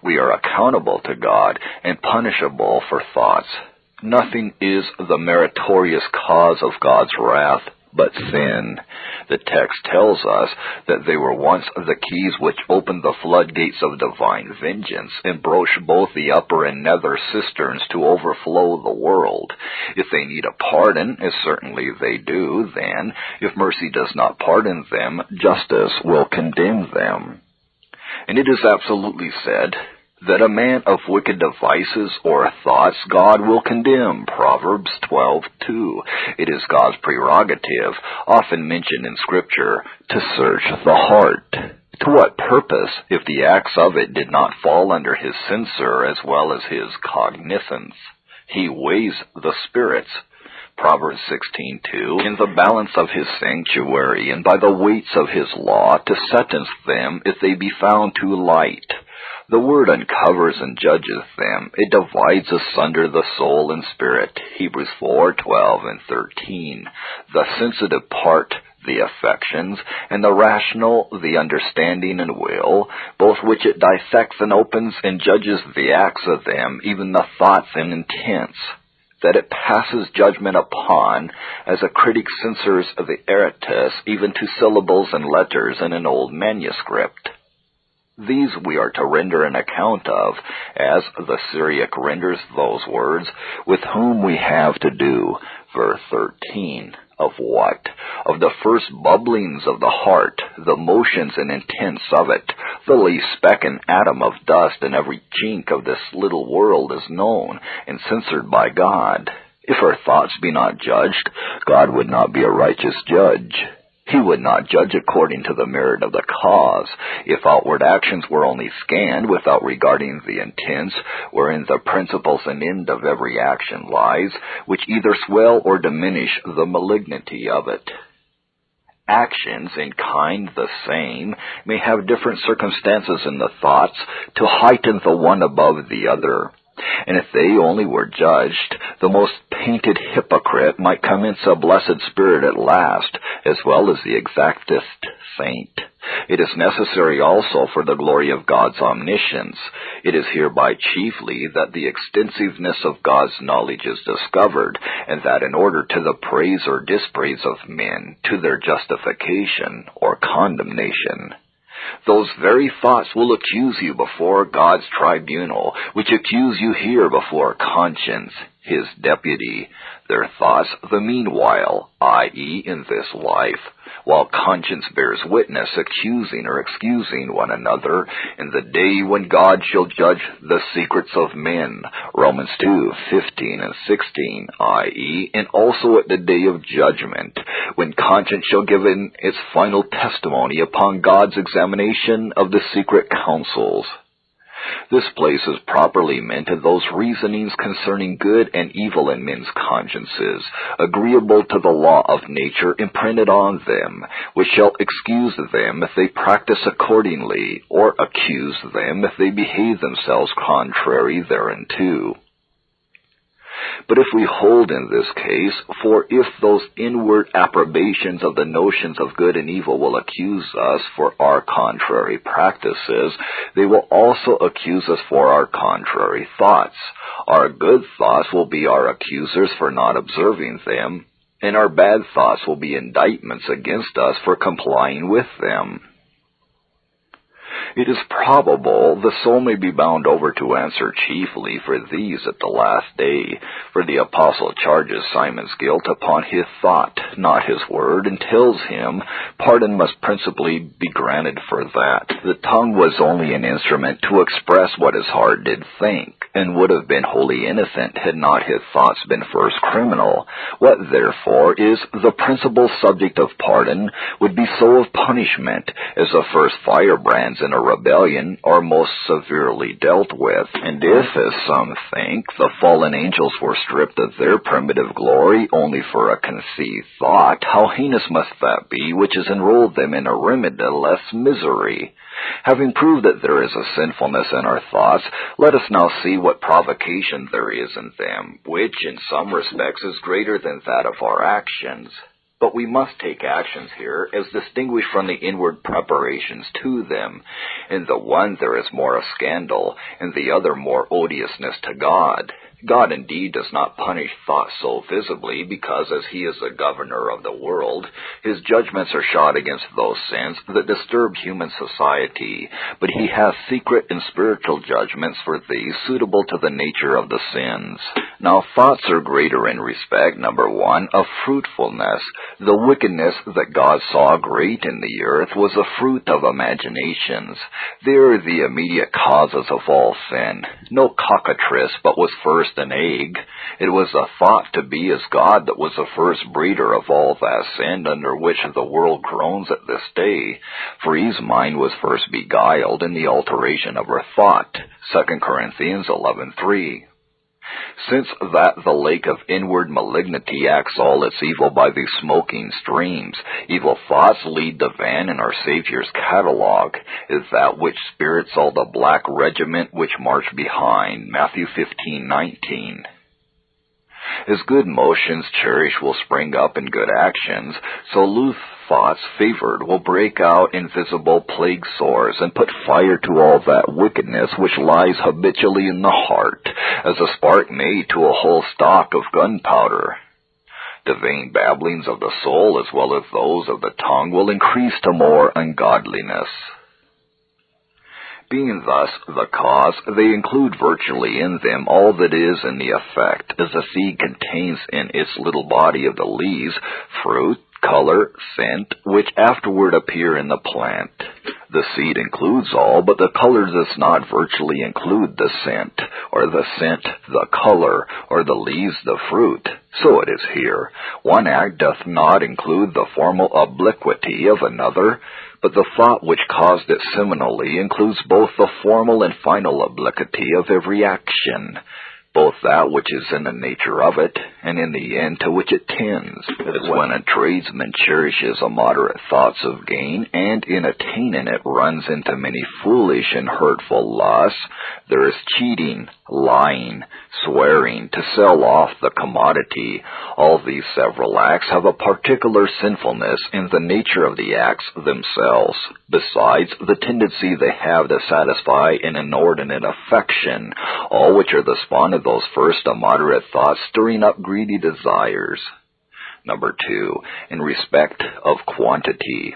We are accountable to God and punishable for thoughts. Nothing is the meritorious cause of God's wrath but sin. The text tells us that they were once the keys which opened the floodgates of divine vengeance, and broached both the upper and nether cisterns to overflow the world. If they need a pardon, as certainly they do, then, if mercy does not pardon them, justice will condemn them. And it is absolutely said that a man of wicked devices or thoughts God will condemn. Proverbs 12:2. It is God's prerogative, often mentioned in Scripture, to search the heart. To what purpose, if the acts of it did not fall under his censor as well as his cognizance? He weighs the spirits. Proverbs 16:2, in the balance of his sanctuary, and by the weights of his law, to sentence them if they be found too light. The word uncovers and judges them. It divides asunder the soul and spirit. Hebrews 4:12 and 13. The sensitive part, the affections, and the rational, the understanding and will, both which it dissects and opens and judges the acts of them, even the thoughts and intents, that it passes judgment upon, as a critic censors the eratus, even to syllables and letters in an old manuscript. These we are to render an account of, as the Syriac renders those words, with whom we have to do. Verse 13. Of what? Of the first bubblings of the heart, the motions and intents of it. The least speck and atom of dust in every chink of this little world is known and censored by God. If our thoughts be not judged, God would not be a righteous judge. He would not judge according to the merit of the cause. If outward actions were only scanned without regarding the intents, wherein the principles and end of every action lies, which either swell or diminish the malignity of it. Actions, in kind the same, may have different circumstances in the thoughts to heighten the one above the other. And if they only were judged, the most painted hypocrite might commence a blessed spirit at last, as well as the exactest saint. It is necessary also for the glory of God's omniscience. It is hereby chiefly that the extensiveness of God's knowledge is discovered, and that in order to the praise or dispraise of men, to their justification or condemnation. Those very thoughts will accuse you before God's tribunal, which accuse you here before conscience, his deputy. Their thoughts the meanwhile, i.e. in this life, while conscience bears witness, accusing or excusing one another, in the day when God shall judge the secrets of men. Romans 2:15 and 16, i.e., and also at the day of judgment, when conscience shall give in its final testimony upon God's examination of the secret counsels. This place is properly meant to those reasonings concerning good and evil in men's consciences, agreeable to the law of nature imprinted on them, which shall excuse them if they practice accordingly, or accuse them if they behave themselves contrary thereunto. But if we hold in this case, for if those inward approbations of the notions of good and evil will accuse us for our contrary practices, they will also accuse us for our contrary thoughts. Our good thoughts will be our accusers for not observing them, and our bad thoughts will be indictments against us for complying with them. It is probable the soul may be bound over to answer chiefly for these at the last day, for the apostle charges Simon's guilt upon his thought, not his word, and tells him pardon must principally be granted for that. The tongue was only an instrument to express what his heart did think, and would have been wholly innocent had not his thoughts been first criminal. What, therefore, is the principal subject of pardon would be so of punishment, as the first firebrands in a rebellion are most severely dealt with. And if, as some think, the fallen angels were stripped of their primitive glory only for a conceived thought, how heinous must that be which has enrolled them in a remediless misery? Having proved that there is a sinfulness in our thoughts, let us now see what provocation there is in them, which in some respects is greater than that of our actions. But we must take actions here as distinguished from the inward preparations to them. In the one there is more of scandal, in the other more odiousness to God. God indeed does not punish thought so visibly, because as he is the governor of the world, his judgments are shot against those sins that disturb human society, but he has secret and spiritual judgments for these suitable to the nature of the sins. Now thoughts are greater in respect, number one, of fruitfulness. The wickedness that God saw great in the earth was the fruit of imaginations. They are the immediate causes of all sin. No cockatrice but was first an egg. It was a thought to be as God that was the first breeder of all that sin under which the world groans at this day. For Eve's mind was first beguiled in the alteration of her thought. 2 Corinthians 11:3. Since that the lake of inward malignity acts all its evil by these smoking streams, evil thoughts lead the van in our Savior's catalogue, is that which spirits all the black regiment which march behind. Matthew 15:19. As good motions cherished will spring up in good actions, so loose thoughts favored will break out invisible plague sores and put fire to all that wickedness which lies habitually in the heart, as a spark may to a whole stock of gunpowder. The vain babblings of the soul as well as those of the tongue will increase to more ungodliness. Being thus the cause, they include virtually in them all that is in the effect, as the seed contains in its little body of the leaves fruit, color, scent, which afterward appear in the plant. The seed includes all, but the color does not virtually include the scent, or the scent the color, or the leaves the fruit. So it is here. One act doth not include the formal obliquity of another, but the thought which caused it seminally includes both the formal and final obliquity of every action, both that which is in the nature of it, and in the end to which it tends. As when a tradesman cherishes immoderate thoughts of gain, and in attaining it runs into many foolish and hurtful lusts, there is cheating, lying, swearing, to sell off the commodity. All these several acts have a particular sinfulness in the nature of the acts themselves, besides the tendency they have to satisfy an inordinate affection, all which are the spawn of those first immoderate thoughts stirring up greedy desires. Number 2, in respect of quantity.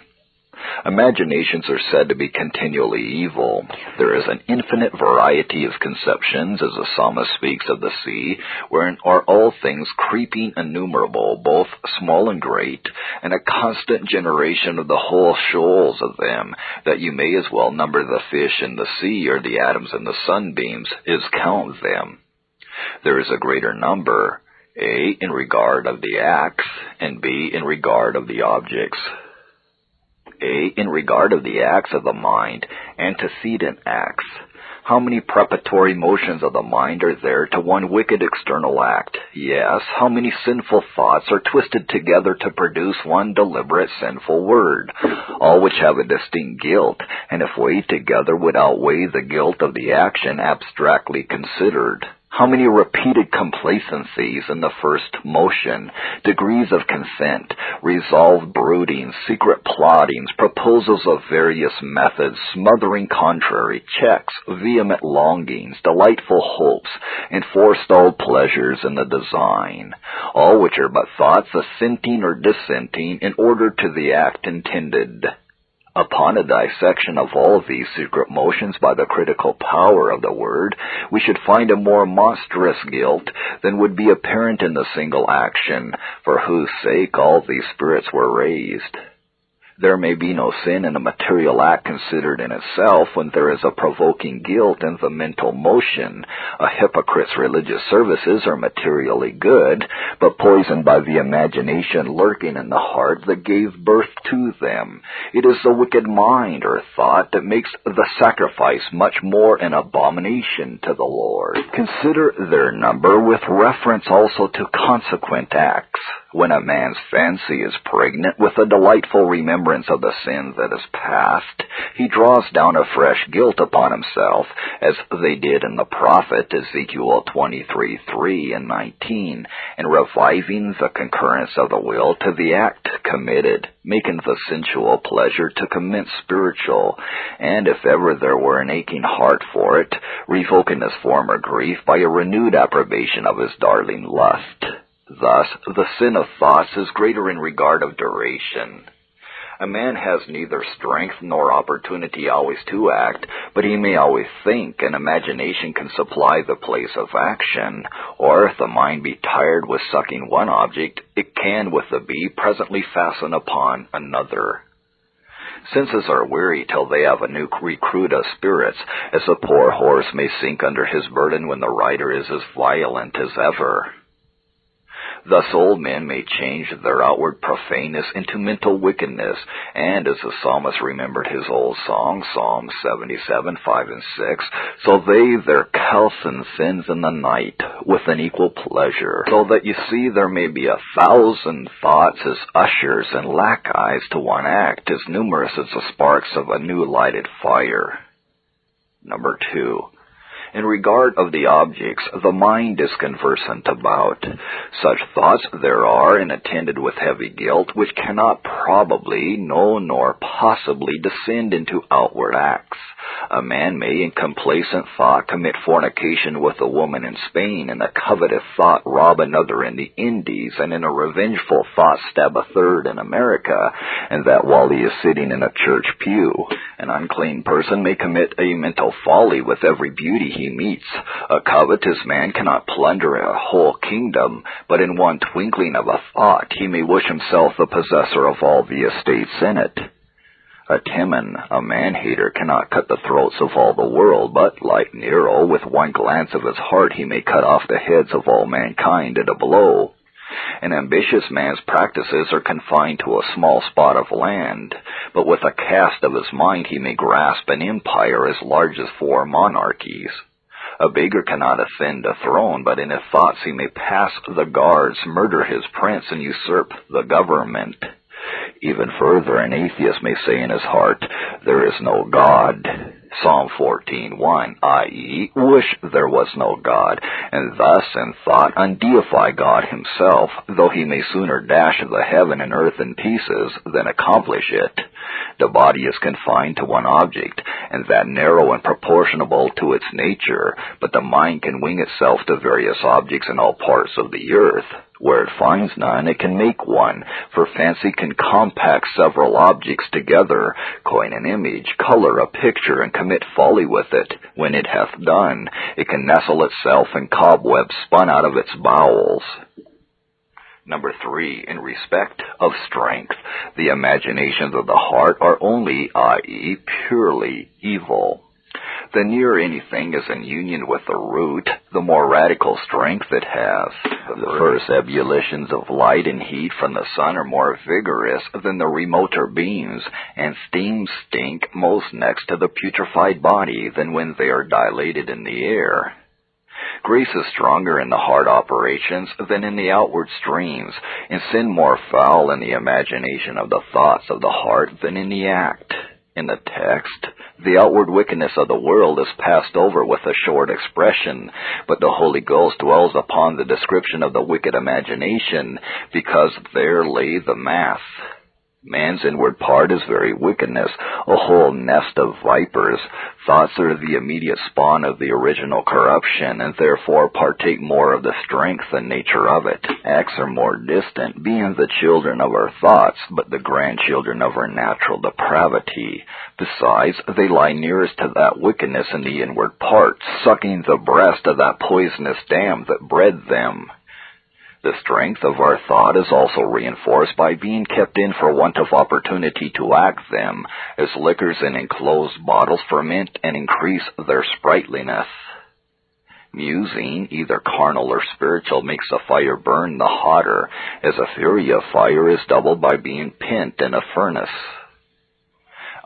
Imaginations are said to be continually evil. There is an infinite variety of conceptions, as the psalmist speaks of the sea, wherein are all things creeping innumerable, both small and great, and a constant generation of the whole shoals of them, that you may as well number the fish in the sea, or the atoms in the sunbeams, as count them. There is a greater number, A, in regard of the acts, and B, in regard of the objects. A. In regard of the acts of the mind, antecedent acts. How many preparatory motions of the mind are there to one wicked external act? Yes, how many sinful thoughts are twisted together to produce one deliberate sinful word, all which have a distinct guilt, and if weighed together would outweigh the guilt of the action abstractly considered? How many repeated complacencies in the first motion, degrees of consent, resolved broodings, secret plottings, proposals of various methods, smothering contrary, checks, vehement longings, delightful hopes, and forestalled pleasures in the design, all which are but thoughts assenting or dissenting in order to the act intended. Upon a dissection of all of these secret motions by the critical power of the word, we should find a more monstrous guilt than would be apparent in the single action, for whose sake all these spirits were raised. There may be no sin in a material act considered in itself when there is a provoking guilt in the mental motion. A hypocrite's religious services are materially good, but poisoned by the imagination lurking in the heart that gave birth to them. It is the wicked mind or thought that makes the sacrifice much more an abomination to the Lord. Consider their number with reference also to consequent acts. When a man's fancy is pregnant with a delightful remembrance of the sin that is past, he draws down a fresh guilt upon himself, as they did in the prophet Ezekiel 23:3 and 19, and reviving the concurrence of the will to the act committed, making the sensual pleasure to commence spiritual, and if ever there were an aching heart for it, revoking his former grief by a renewed approbation of his darling lust. Thus, the sin of thoughts is greater in regard of duration. A man has neither strength nor opportunity always to act, but he may always think, and imagination can supply the place of action. Or if the mind be tired with sucking one object, it can with the bee presently fasten upon another. Senses are weary till they have a new recruit of spirits, as a poor horse may sink under his burden when the rider is as violent as ever. Thus old men may change their outward profaneness into mental wickedness, and as the psalmist remembered his old song, Psalm 77:5 and 6, so they their calcine sins in the night with an equal pleasure, so that you see there may be 1,000 thoughts as ushers and lackeys to one act, as numerous as the sparks of a new lighted fire. Number 2. In regard of the objects, the mind is conversant about. Such thoughts there are, and attended with heavy guilt, which cannot probably, no, nor possibly descend into outward acts. A man may, in complacent thought, commit fornication with a woman in Spain, in a covetous thought rob another in the Indies, and in a revengeful thought stab a third in America, and that while he is sitting in a church pew. An unclean person may commit a mental folly with every beauty he meets. A covetous man cannot plunder a whole kingdom, but in one twinkling of a thought he may wish himself the possessor of all the estates in it. A Timon, a man-hater, cannot cut the throats of all the world, but, like Nero, with one glance of his heart he may cut off the heads of all mankind at a blow. An ambitious man's practices are confined to a small spot of land, but with a cast of his mind he may grasp an empire as large as 4 monarchies. A beggar cannot ascend a throne, but in his thoughts he may pass the guards, murder his prince, and usurp the government. Even further, an atheist may say in his heart, "There is no God." Psalm 14:1, i.e., wish there was no God, and thus in thought undeify God himself, though he may sooner dash the heaven and earth in pieces than accomplish it. The body is confined to one object, and that narrow and proportionable to its nature, but the mind can wing itself to various objects in all parts of the earth. Where it finds none, it can make one, for fancy can compact several objects together, coin an image, color a picture, and commit folly with it. When it hath done, it can nestle itself in cobwebs spun out of its bowels. Number 3, in respect of strength, the imaginations of the heart are only, i.e., purely evil. The nearer anything is in union with the root, the more radical strength it has. The first ebullitions of light and heat from the sun are more vigorous than the remoter beams, and steams stink most next to the putrefied body than when they are dilated in the air. Grace is stronger in the heart operations than in the outward streams, and sin more foul in the imagination of the thoughts of the heart than in the act. In the text, the outward wickedness of the world is passed over with a short expression, but the Holy Ghost dwells upon the description of the wicked imagination, because there lay the math. Man's inward part is very wickedness, a whole nest of vipers. Thoughts are the immediate spawn of the original corruption, and therefore partake more of the strength and nature of it. Acts are more distant, being the children of our thoughts, but the grandchildren of our natural depravity. Besides, they lie nearest to that wickedness in the inward part, sucking the breast of that poisonous dam that bred them. The strength of our thought is also reinforced by being kept in for want of opportunity to act them, as liquors in enclosed bottles ferment and increase their sprightliness. Musing, either carnal or spiritual, makes a fire burn the hotter, as a fury of fire is doubled by being pent in a furnace.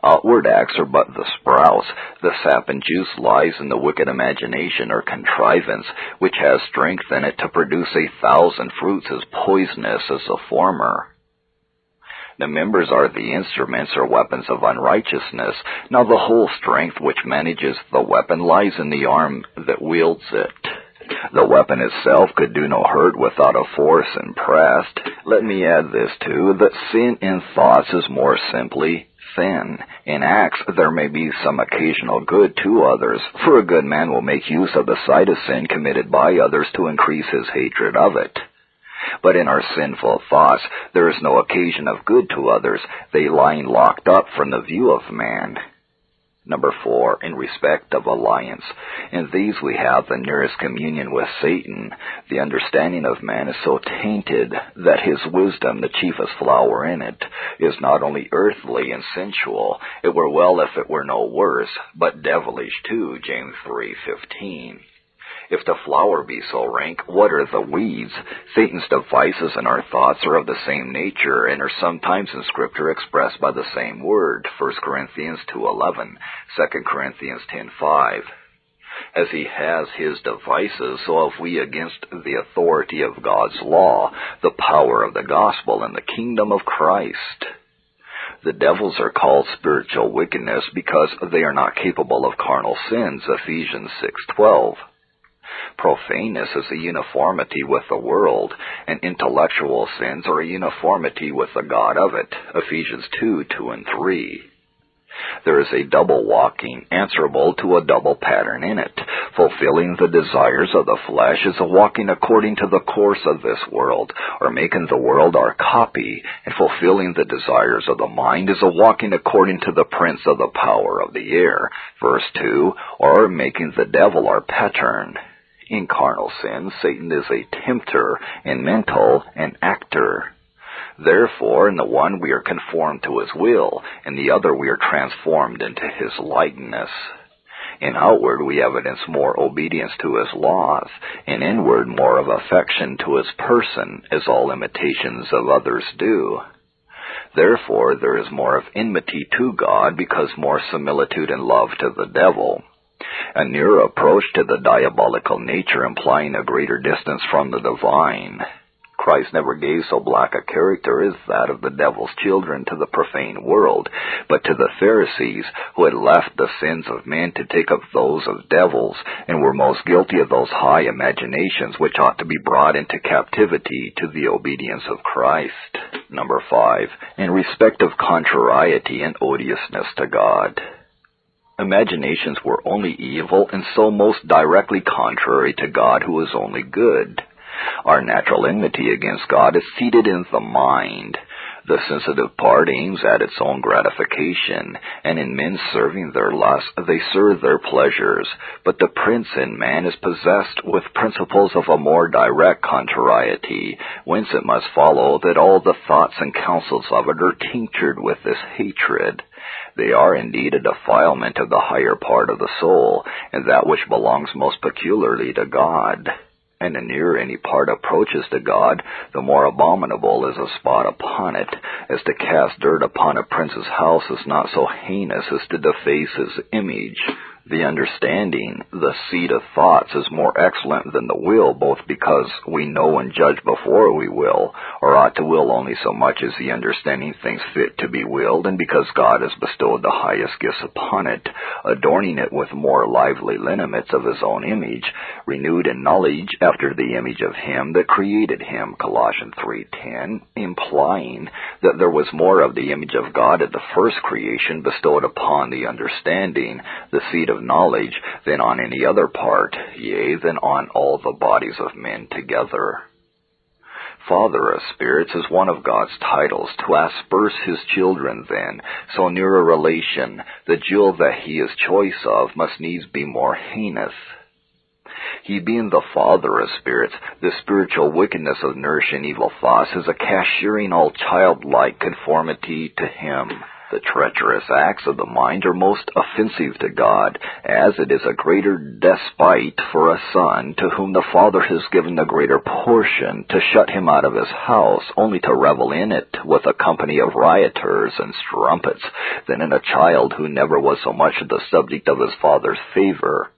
Outward acts are but the sprouts. The sap and juice lies in the wicked imagination or contrivance, which has strength in it to produce 1,000 fruits as poisonous as the former. The members are the instruments or weapons of unrighteousness. Now the whole strength which manages the weapon lies in the arm that wields it. The weapon itself could do no hurt without a force impressed. Let me add this too, that sin in thoughts is more simply sin. In acts there may be some occasional good to others, for a good man will make use of the sight of sin committed by others to increase his hatred of it. But in our sinful thoughts there is no occasion of good to others, they lying locked up from the view of man. Number 4, in respect of alliance. In these we have the nearest communion with Satan. The understanding of man is so tainted that his wisdom, the chiefest flower in it, is not only earthly and sensual, it were well if it were no worse, but devilish too, James 3:15. If the flower be so rank, what are the weeds? Satan's devices in our thoughts are of the same nature, and are sometimes in Scripture expressed by the same word, 1 Corinthians 2:11, 2 Corinthians 10:5. As he has his devices, so have we against the authority of God's law, the power of the gospel, and the kingdom of Christ. The devils are called spiritual wickedness because they are not capable of carnal sins, Ephesians 6:12. Profaneness is a uniformity with the world, and intellectual sins are a uniformity with the God of it, Ephesians 2:2 and 3. There is a double walking, answerable to a double pattern in it. Fulfilling the desires of the flesh is a walking according to the course of this world, or making the world our copy, and fulfilling the desires of the mind is a walking according to the prince of the power of the air, verse 2, or making the devil our pattern. In carnal sin, Satan is a tempter, and mental, an actor. Therefore, in the one we are conformed to his will, in the other we are transformed into his likeness. In outward we evidence more obedience to his laws, in inward more of affection to his person, as all imitations of others do. Therefore there is more of enmity to God, because more similitude and love to the devil. A nearer approach to the diabolical nature, implying a greater distance from the divine. Christ never gave so black a character as that of the devil's children to the profane world, but to the Pharisees, who had left the sins of men to take up those of devils, and were most guilty of those high imaginations which ought to be brought into captivity to the obedience of Christ. Number 5, in respect of contrariety and odiousness to God. Imaginations were only evil, and so most directly contrary to God, who is only good. Our natural enmity against God is seated in the mind. The sensitive part aims at its own gratification, and in men serving their lusts, they serve their pleasures. But the prince in man is possessed with principles of a more direct contrariety, whence it must follow that all the thoughts and counsels of it are tinctured with this hatred. They are indeed a defilement of the higher part of the soul, and that which belongs most peculiarly to God. And the nearer any part approaches to God, the more abominable is a spot upon it, as to cast dirt upon a prince's house is not so heinous as to deface his image. The understanding, the seat of thoughts, is more excellent than the will, both because we know and judge before we will, or ought to will only so much as the understanding thinks fit to be willed, and because God has bestowed the highest gifts upon it, adorning it with more lively lineaments of his own image, renewed in knowledge after the image of him that created him, Colossians 3:10, implying that there was more of the image of God at the first creation bestowed upon the understanding, the seat of knowledge, than on any other part, yea, than on all the bodies of men together. Father of spirits is one of God's titles. To asperse his children, then, so near a relation, the jewel that he is choice of must needs be more heinous. He being the Father of spirits, the spiritual wickedness of nourishing evil thoughts is a cashiering all childlike conformity to him. The treacherous acts of the mind are most offensive to God, as it is a greater despite for a son to whom the Father has given the greater portion, to shut him out of his house, only to revel in it with a company of rioters and strumpets, than in a child who never was so much the subject of his father's favor.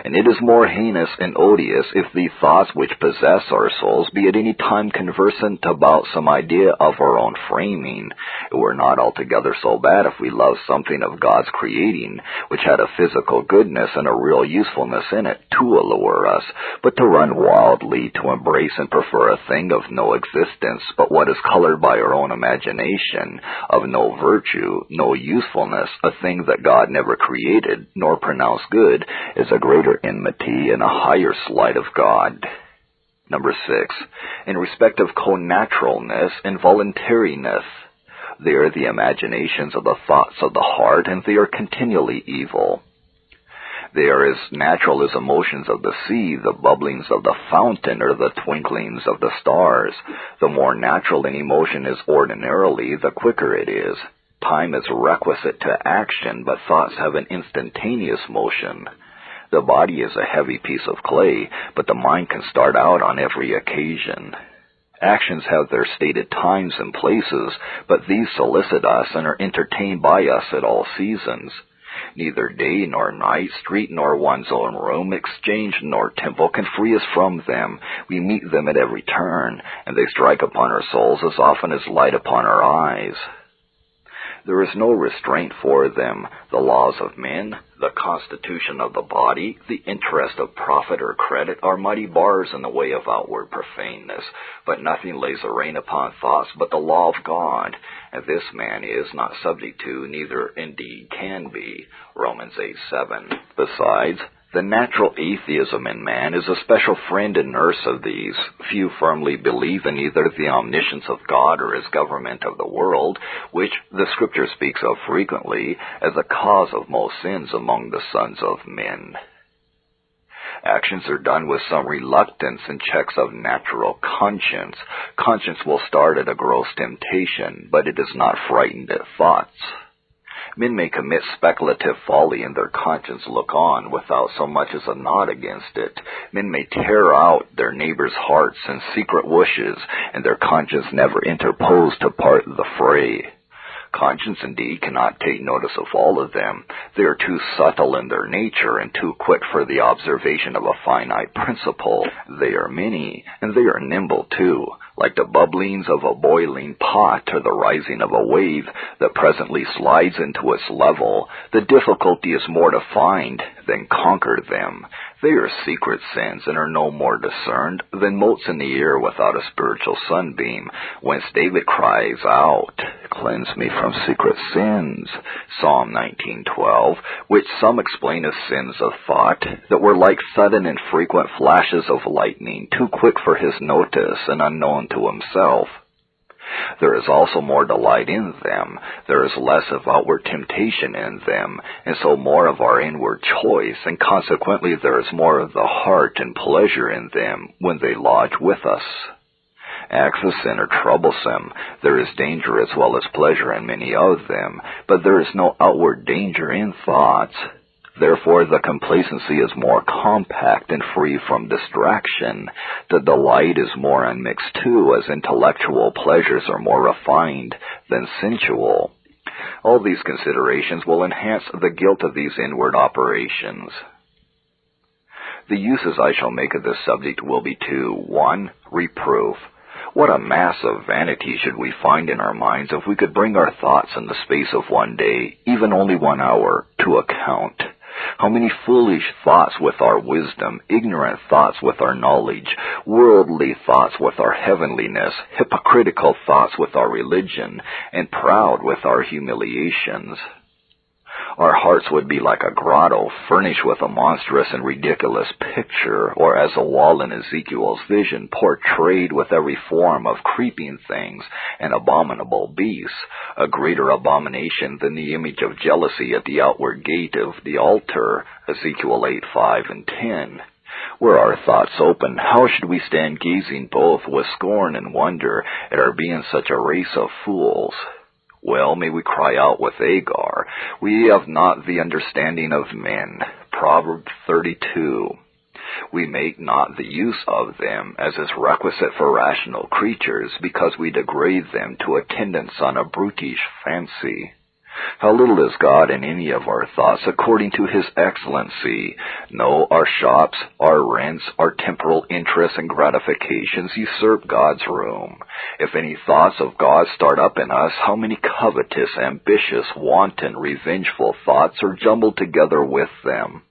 And it is more heinous and odious if the thoughts which possess our souls be at any time conversant about some idea of our own framing. It were not altogether so bad if we loved something of God's creating, which had a physical goodness and a real usefulness in it, to allure us, but to run wildly to embrace and prefer a thing of no existence, but what is colored by our own imagination, of no virtue, no usefulness, a thing that God never created, nor pronounced good, is a greater enmity and a higher slight of God. Number 6, in respect of connaturalness and voluntariness. They are the imaginations of the thoughts of the heart, and they are continually evil. They are as natural as emotions of the sea, the bubblings of the fountain, or the twinklings of the stars. The more natural an emotion is ordinarily, the quicker it is. Time is requisite to action, but thoughts have an instantaneous motion. The body is a heavy piece of clay, but the mind can start out on every occasion. Actions have their stated times and places, but these solicit us and are entertained by us at all seasons. Neither day nor night, street nor one's own room, exchange nor temple can free us from them. We meet them at every turn, and they strike upon our souls as often as light upon our eyes. There is no restraint for them. The laws of men, the constitution of the body, the interest of profit or credit are mighty bars in the way of outward profaneness, but nothing lays a rein upon thoughts but the law of God, and this man is not subject to, neither indeed can be. Romans 8:7. Besides, the natural atheism in man is a special friend and nurse of these. Few firmly believe in either the omniscience of God or his government of the world, which the Scripture speaks of frequently as a cause of most sins among the sons of men. Actions are done with some reluctance and checks of natural conscience. Conscience will start at a gross temptation, but it is not frightened at thoughts. Men may commit speculative folly and their conscience look on without so much as a nod against it. Men may tear out their neighbors' hearts in secret wishes, and their conscience never interpose to part the fray. Conscience, indeed, cannot take notice of all of them. They are too subtle in their nature and too quick for the observation of a finite principle. They are many, and they are nimble, too, like the bubblings of a boiling pot or the rising of a wave that presently slides into its level. The difficulty is more to find than conquer them. They are secret sins and are no more discerned than motes in the air without a spiritual sunbeam, whence David cries out, "Cleanse me from secret sins," Psalm 19:12, which some explain as sins of thought that were like sudden and frequent flashes of lightning, too quick for his notice and unknown to himself. There is also more delight in them. There is less of outward temptation in them, and so more of our inward choice, and consequently there is more of the heart and pleasure in them when they lodge with us. Acts of sin are troublesome. There is danger as well as pleasure in many of them, but there is no outward danger in thoughts. Therefore, the complacency is more compact and free from distraction. The delight is more unmixed too, as intellectual pleasures are more refined than sensual. All these considerations will enhance the guilt of these inward operations. The uses I shall make of this subject will be two. 1. Reproof. What a mass of vanity should we find in our minds if we could bring our thoughts in the space of one day, even only 1 hour, to account. How many foolish thoughts with our wisdom, ignorant thoughts with our knowledge, worldly thoughts with our heavenliness, hypocritical thoughts with our religion, and proud with our humiliations. Our hearts would be like a grotto furnished with a monstrous and ridiculous picture, or as a wall in Ezekiel's vision portrayed with every form of creeping things and abominable beasts, a greater abomination than the image of jealousy at the outward gate of the altar, Ezekiel 8:5 and 10. Were our thoughts open, how should we stand gazing both with scorn and wonder at our being such a race of fools? Well, may we cry out with Agar, we have not the understanding of men. Proverbs 32. We make not the use of them, as is requisite for rational creatures, because we degrade them to attendance on a brutish fancy. How little is God in any of our thoughts according to His excellency. No, our shops, our rents, our temporal interests and gratifications usurp God's room. If any thoughts of God start up in us, how many covetous, ambitious, wanton, revengeful thoughts are jumbled together with them?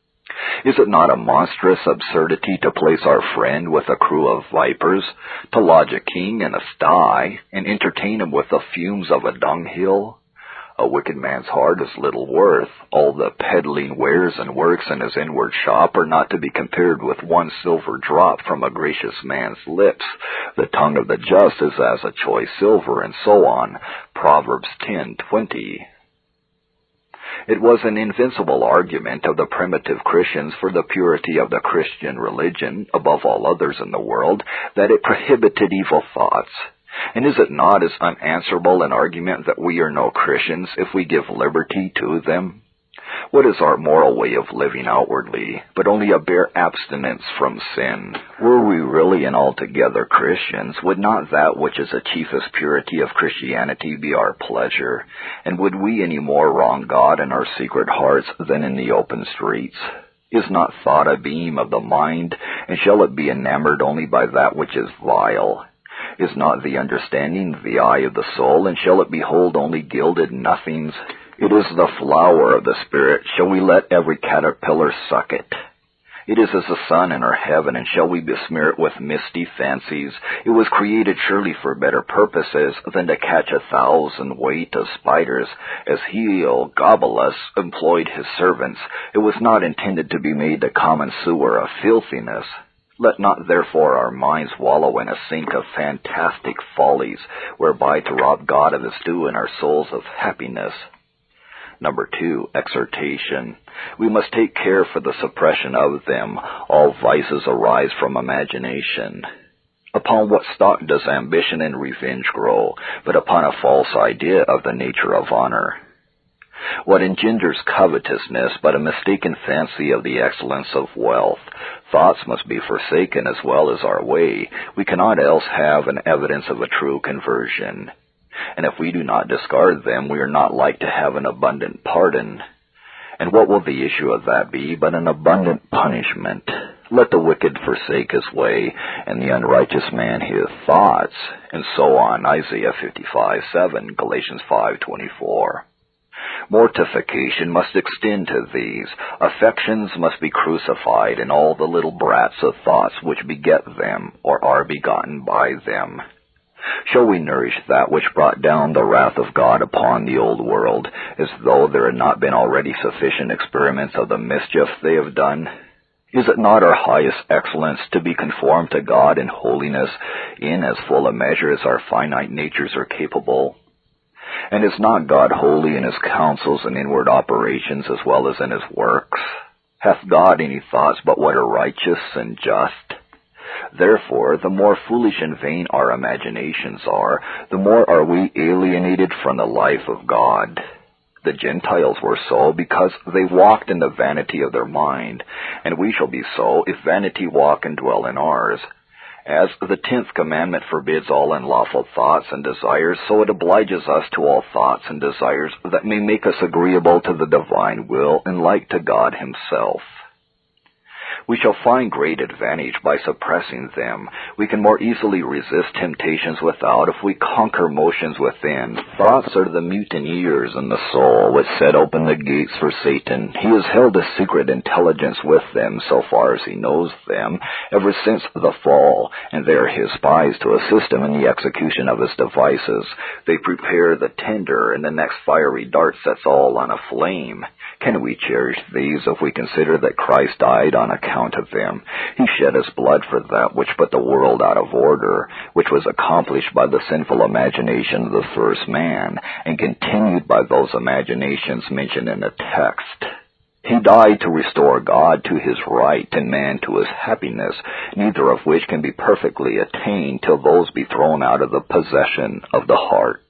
Is it not a monstrous absurdity to place our friend with a crew of vipers, to lodge a king in a sty, and entertain him with the fumes of a dunghill? A wicked man's heart is little worth. All the peddling wares and works in his inward shop are not to be compared with one silver drop from a gracious man's lips. The tongue of the just is as a choice silver, and so on. Proverbs 10:20. It was an invincible argument of the primitive Christians for the purity of the Christian religion, above all others in the world, that it prohibited evil thoughts. And is it not as unanswerable an argument that we are no Christians if we give liberty to them? What is our moral way of living outwardly, but only a bare abstinence from sin? Were we really and altogether Christians, would not that which is the chiefest purity of Christianity be our pleasure? And would we any more wrong God in our secret hearts than in the open streets? Is not thought a beam of the mind, and shall it be enamored only by that which is vile? Is not the understanding the eye of the soul, and shall it behold only gilded nothings? It is the flower of the Spirit. Shall we let every caterpillar suck it? It is as the sun in our heaven, and shall we besmear it with misty fancies? It was created surely for better purposes than to catch 1,000 weight of spiders, as Heliogabalus employed his servants. It was not intended to be made the common sewer of filthiness. Let not therefore our minds wallow in a sink of fantastic follies, whereby to rob God of His due and our souls of happiness. Number 2, exhortation. We must take care for the suppression of them. All vices arise from imagination. Upon what stock does ambition and revenge grow, but upon a false idea of the nature of honor? What engenders covetousness but a mistaken fancy of the excellence of wealth? Thoughts must be forsaken as well as our way. We cannot else have an evidence of a true conversion. And if we do not discard them, we are not like to have an abundant pardon. And what will the issue of that be but an abundant punishment? Let the wicked forsake his way, and the unrighteous man his thoughts, and so on. Isaiah 55:7, Galatians 5:24. Mortification must extend to these. Affections must be crucified, and all the little brats of thoughts which beget them, or are begotten by them. Shall we nourish that which brought down the wrath of God upon the old world, as though there had not been already sufficient experiments of the mischief they have done? Is it not our highest excellence to be conformed to God in holiness, in as full a measure as our finite natures are capable? And is not God holy in his counsels and inward operations as well as in his works? Hath God any thoughts but what are righteous and just? Therefore, the more foolish and vain our imaginations are, the more are we alienated from the life of God. The Gentiles were so because they walked in the vanity of their mind, and we shall be so if vanity walk and dwell in ours. As the 10th commandment forbids all unlawful thoughts and desires, so it obliges us to all thoughts and desires that may make us agreeable to the divine will and like to God himself. We shall find great advantage by suppressing them. We can more easily resist temptations without if we conquer motions within. Thoughts are the mutineers in the soul, which set open the gates for Satan. He has held a secret intelligence with them, so far as he knows them, ever since the fall, and they are his spies to assist him in the execution of his devices. They prepare the tinder, and the next fiery dart sets all on a flame. Can we cherish these if we consider that Christ died on account of them? He shed his blood for that which put the world out of order, which was accomplished by the sinful imagination of the first man, and continued by those imaginations mentioned in the text. He died to restore God to his right and man to his happiness, neither of which can be perfectly attained till those be thrown out of the possession of the heart.